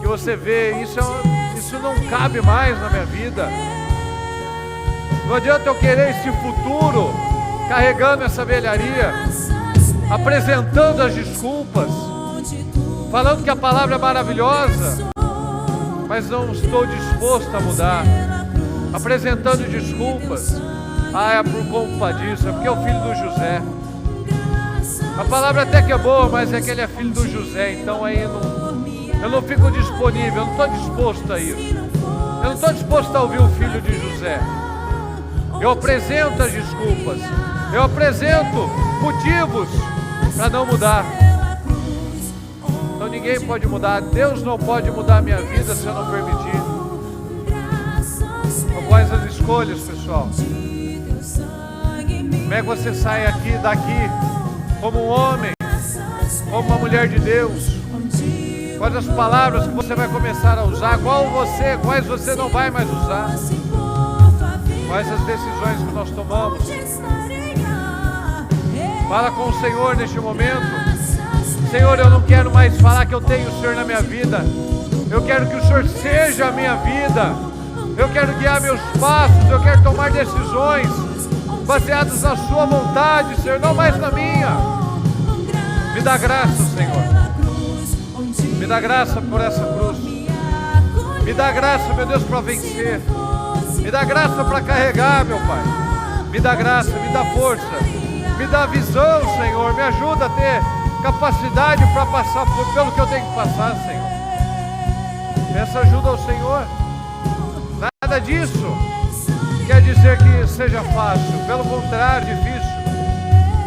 Que você vê, isso não cabe mais na minha vida. Não adianta eu querer esse futuro carregando essa velharia, apresentando as desculpas, falando que a palavra é maravilhosa, mas não estou disposto a mudar, apresentando desculpas. Ah, é por culpa disso, é porque é o filho do José. A palavra até que é boa, mas é que ele é filho do José, então aí eu não fico disponível, eu não estou disposto a isso. Eu não estou disposto a ouvir o filho de José. Eu apresento as desculpas, eu apresento motivos para não mudar. Então ninguém pode mudar, Deus não pode mudar a minha vida se eu não permitir. Então, quais as escolhas, pessoal? Como é que você sai daqui como um homem, como uma mulher de Deus? Quais as palavras que você vai começar a usar? Quais você não vai mais usar? Quais as decisões que nós tomamos? Fala com o Senhor neste momento. Senhor, eu não quero mais falar que eu tenho o Senhor na minha vida. Eu quero que o Senhor seja a minha vida. Eu quero guiar meus passos. Eu quero tomar decisões baseadas na sua vontade, Senhor, não mais na minha. Me dá graça, Senhor. Me dá graça por essa cruz. Me dá graça, meu Deus, para vencer. Me dá graça para carregar, meu Pai. Me dá graça, me dá força. Me dá visão, Senhor. Me ajuda a ter capacidade para passar pelo que eu tenho que passar, Senhor. Peça ajuda ao Senhor. Nada disso quer dizer que seja fácil. Pelo contrário, difícil.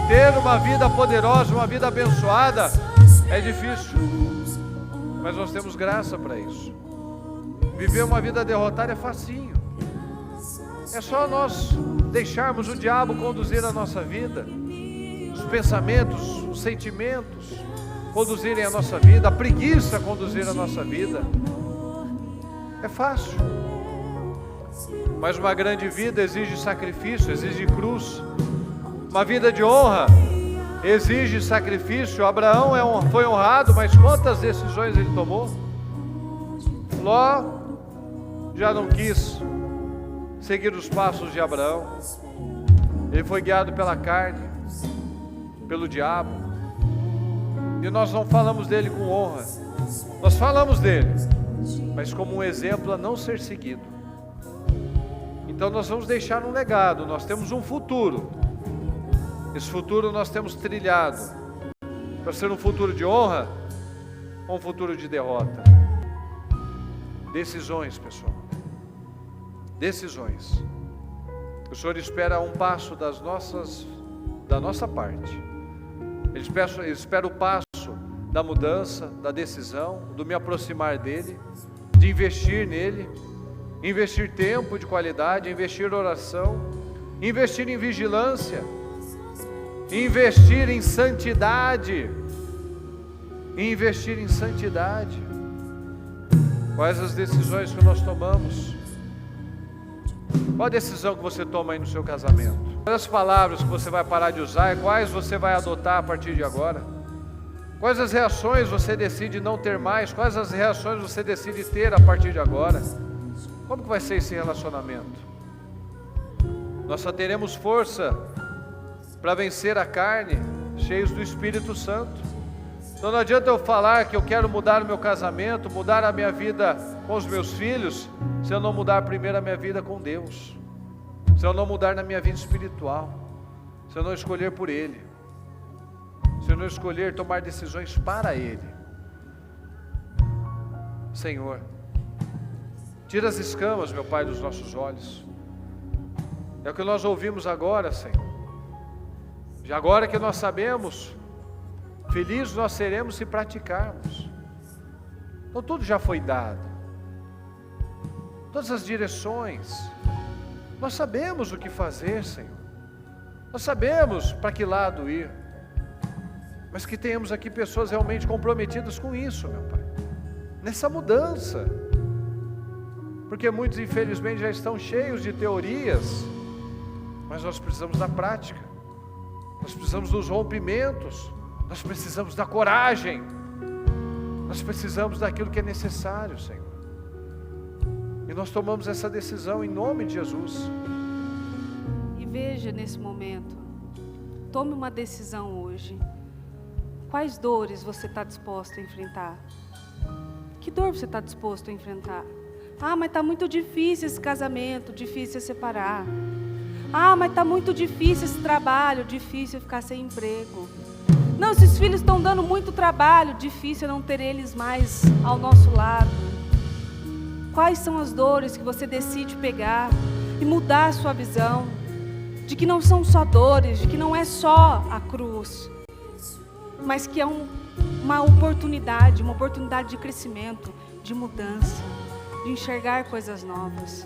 Ter uma vida poderosa, uma vida abençoada é difícil. Mas nós temos graça para isso. Viver uma vida derrotada é facinho. É só nós deixarmos o diabo conduzir a nossa vida. Os pensamentos, os sentimentos conduzirem a nossa vida. A preguiça conduzir a nossa vida. É fácil. Mas uma grande vida exige sacrifício, exige cruz. Uma vida de honra exige sacrifício. Abraão foi honrado, mas quantas decisões ele tomou? Ló já não quis seguir os passos de Abraão. Ele foi guiado pela carne, pelo diabo. E nós não falamos dele com honra. Nós falamos dele, mas como um exemplo a não ser seguido. Então nós vamos deixar um legado. Nós temos um futuro. Esse futuro nós temos trilhado para ser um futuro de honra ou um futuro de derrota. Decisões, pessoal. Decisões. O Senhor espera um passo da nossa parte. Ele espera o passo da mudança, da decisão, do me aproximar dele, de investir nele, investir tempo de qualidade, investir em oração, investir em vigilância, investir em santidade, investir em santidade. Quais as decisões que nós tomamos? Qual a decisão que você toma aí no seu casamento? Quais as palavras que você vai parar de usar e quais você vai adotar a partir de agora? Quais as reações você decide não ter mais? Quais as reações você decide ter a partir de agora? Como que vai ser esse relacionamento? Nós só teremos força para vencer a carne, cheios do Espírito Santo. Então não adianta eu falar que eu quero mudar o meu casamento, mudar a minha vida com os meus filhos, se eu não mudar primeiro a minha vida com Deus, se eu não mudar na minha vida espiritual, se eu não escolher por Ele, se eu não escolher tomar decisões para Ele. Senhor, tira as escamas, meu Pai, dos nossos olhos. É o que nós ouvimos agora, Senhor. De agora que nós sabemos, felizes nós seremos se praticarmos. Então tudo já foi dado. Todas as direções. Nós sabemos o que fazer, Senhor. Nós sabemos para que lado ir. Mas que tenhamos aqui pessoas realmente comprometidas com isso, meu Pai. Nessa mudança. Porque muitos, infelizmente, já estão cheios de teorias. Mas nós precisamos da prática. Nós precisamos dos rompimentos. Nós precisamos da coragem. Nós precisamos daquilo que é necessário, Senhor. E nós tomamos essa decisão em nome de Jesus. E veja nesse momento, tome uma decisão hoje. Quais dores você está disposto a enfrentar? Que dor você está disposto a enfrentar? Ah, mas está muito difícil esse casamento, difícil separar. Ah, mas está muito difícil esse trabalho, difícil ficar sem emprego. Não, esses filhos estão dando muito trabalho, difícil não ter eles mais ao nosso lado. Quais são as dores que você decide pegar e mudar a sua visão? De que não são só dores, de que não é só a cruz, mas que é uma oportunidade de crescimento, de mudança, de enxergar coisas novas.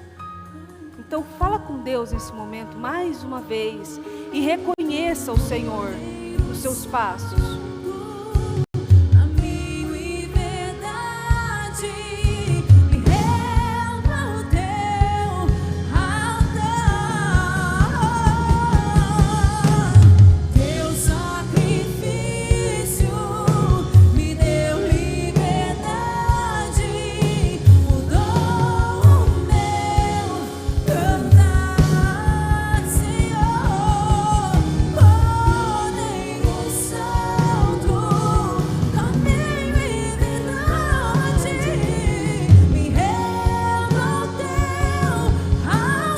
Então fala com Deus nesse momento mais uma vez e reconheça o Senhor nos seus passos. Caminho e verdade, me rendo ao teu altar. Teu sacrifício me deu liberdade, mudou o meu cantar, Senhor. Cordeiro Santo, caminho e verdade, me rendo ao teu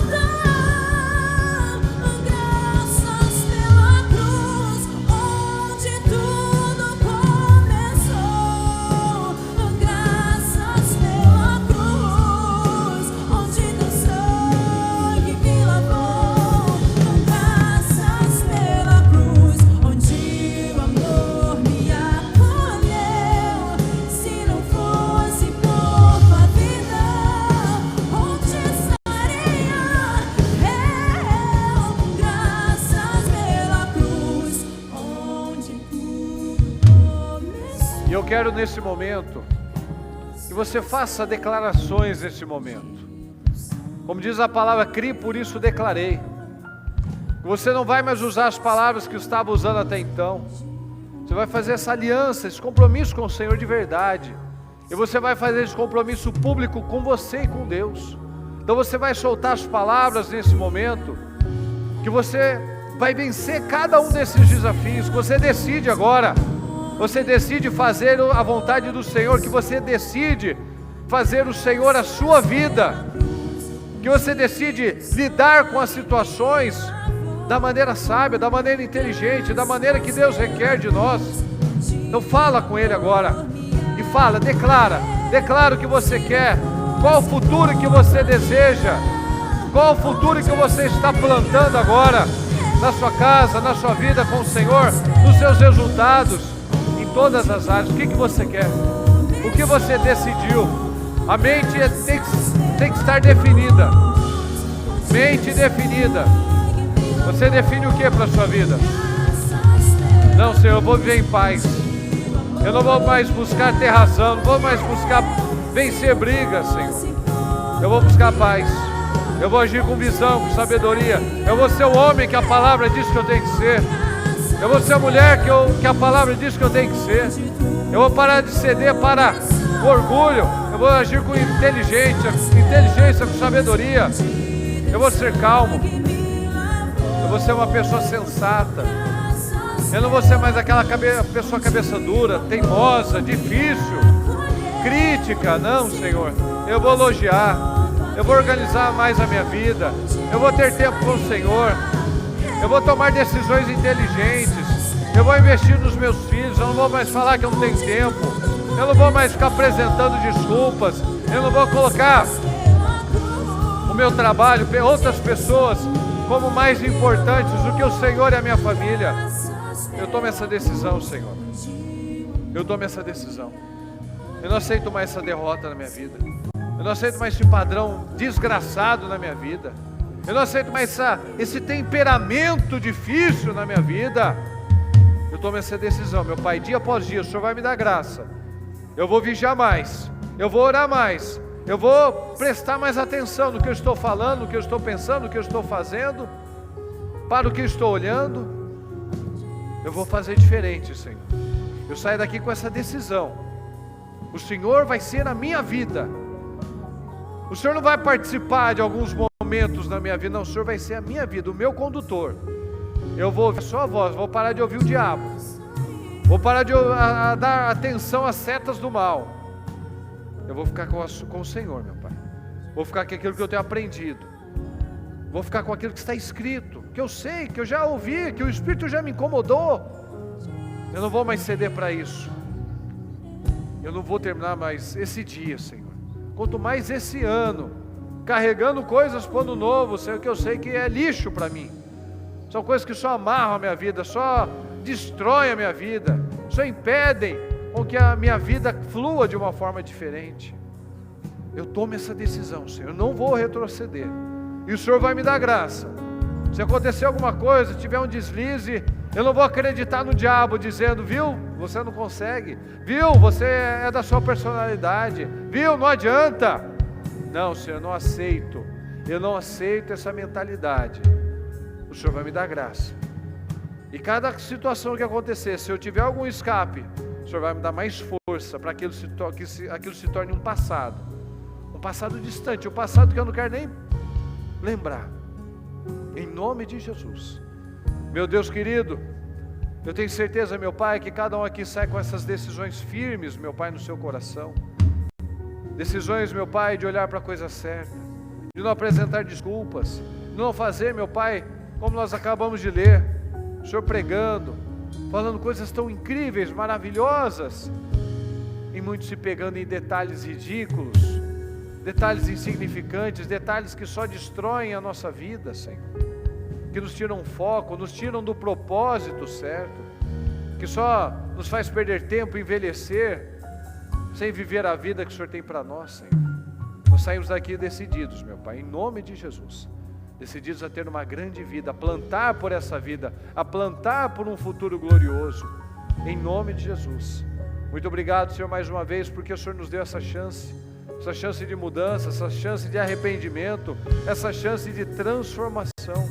altar. Graças pela cruz, onde tudo começou. Graças pela cruz, onde teu sangue me lavou. Graças pela cruz, onde o amor me acolheu. Se não fosse por tua vida, onde estaria eu? Graças pela cruz, onde tudo começou. E eu quero nesse momento que você faça declarações nesse momento. Como diz a palavra, crie, por isso declarei. Você não vai mais usar as palavras que estava usando até então. Você vai fazer essa aliança, esse compromisso com o Senhor de verdade. E você vai fazer esse compromisso público com você e com Deus. Então você vai soltar as palavras nesse momento, que você vai vencer cada um desses desafios, que você decide agora. Você decide fazer a vontade do Senhor, que você decide fazer o Senhor a sua vida, que você decide lidar com as situações da maneira sábia, da maneira inteligente, da maneira que Deus requer de nós. Então fala com Ele agora, e fala, declara o que você quer, qual o futuro que você deseja, qual o futuro que você está plantando agora, na sua casa, na sua vida com o Senhor, nos seus resultados, em todas as áreas. O que você quer? O que você decidiu? A mente tem que tem que estar definida. Mente definida. Você define o que para a sua vida? Não, Senhor, eu vou viver em paz. Eu não vou mais buscar ter razão, não vou mais buscar vencer brigas, Senhor. Eu vou buscar paz. Eu vou agir com visão, com sabedoria. Eu vou ser o homem que a palavra diz que eu tenho que ser. Eu vou ser a mulher que a palavra diz que eu tenho que ser. Eu vou parar de ceder para o orgulho. Eu vou agir com inteligência, com sabedoria. Eu vou ser calmo. Eu vou ser uma pessoa sensata. Eu não vou ser mais aquela pessoa cabeça dura, teimosa, difícil, crítica. Não, Senhor. Eu vou elogiar. Eu vou organizar mais a minha vida. Eu vou ter tempo com o Senhor. Eu vou tomar decisões inteligentes. Eu vou investir nos meus filhos. Eu não vou mais falar que eu não tenho tempo. Eu não vou mais ficar apresentando desculpas. Eu não vou colocar o meu trabalho, outras pessoas, como mais importantes do que o Senhor e a minha família. Eu tomo essa decisão, Senhor. Eu tomo essa decisão. Eu não aceito mais essa derrota na minha vida. Eu não aceito mais esse padrão desgraçado na minha vida. Eu não aceito mais esse temperamento difícil na minha vida. Eu tomo essa decisão, meu Pai, dia após dia. O Senhor vai me dar graça. Eu vou vigiar mais. Eu vou orar mais. Eu vou prestar mais atenção no que eu estou falando, no que eu estou pensando, no que eu estou fazendo, para o que eu estou olhando. Eu vou fazer diferente, Senhor. Eu saio daqui com essa decisão. O Senhor vai ser a minha vida. O Senhor não vai participar de alguns momentos na minha vida, não. O Senhor vai ser a minha vida, o meu condutor. Eu vou ouvir a sua voz, vou parar de ouvir o diabo. Vou parar de dar atenção às setas do mal. Eu vou ficar com o Senhor, meu Pai. Vou ficar com aquilo que eu tenho aprendido. Vou ficar com aquilo que está escrito, que eu sei, que eu já ouvi, que o Espírito já me incomodou. Eu não vou mais ceder para isso. Eu não vou terminar mais esse dia, Senhor. Quanto mais esse ano, carregando coisas para o ano novo, Senhor, que eu sei que é lixo para mim. São coisas que só amarram a minha vida, só destroem a minha vida, só impedem com que a minha vida flua de uma forma diferente. Eu tomo essa decisão, Senhor, eu não vou retroceder. E o Senhor vai me dar graça. Se acontecer alguma coisa, tiver um deslize, eu não vou acreditar no diabo dizendo, viu, você não consegue, viu, você é da sua personalidade, viu, não adianta. Não, Senhor, eu não aceito. Eu não aceito essa mentalidade. O Senhor vai me dar graça. E cada situação que acontecer, se eu tiver algum escape, o Senhor vai me dar mais força para que aquilo se torne um passado distante, um passado que eu não quero nem lembrar. Em nome de Jesus. Meu Deus querido, eu tenho certeza, meu Pai, que cada um aqui sai com essas decisões firmes, meu Pai, no seu coração. Decisões, meu Pai, de olhar para a coisa certa, de não apresentar desculpas, de não fazer, meu Pai, como nós acabamos de ler, o Senhor pregando, falando coisas tão incríveis, maravilhosas, e muitos se pegando em detalhes ridículos, detalhes insignificantes, detalhes que só destroem a nossa vida, Senhor, que nos tiram o foco, nos tiram do propósito certo, que só nos faz perder tempo, envelhecer, sem viver a vida que o Senhor tem para nós, Senhor. Nós saímos daqui decididos, meu Pai, em nome de Jesus, decididos a ter uma grande vida, a plantar por essa vida, a plantar por um futuro glorioso, em nome de Jesus. Muito obrigado, Senhor, mais uma vez, porque o Senhor nos deu essa chance de mudança, essa chance de arrependimento, essa chance de transformação.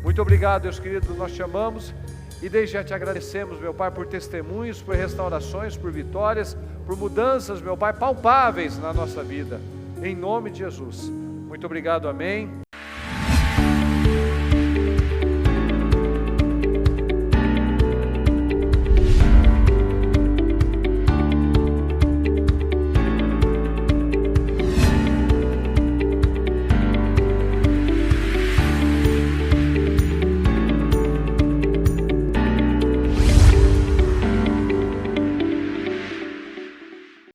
Muito obrigado, Deus querido, nós te amamos e desde já te agradecemos, meu Pai, por testemunhos, por restaurações, por vitórias, por mudanças, meu Pai, palpáveis na nossa vida, em nome de Jesus. Muito obrigado, amém.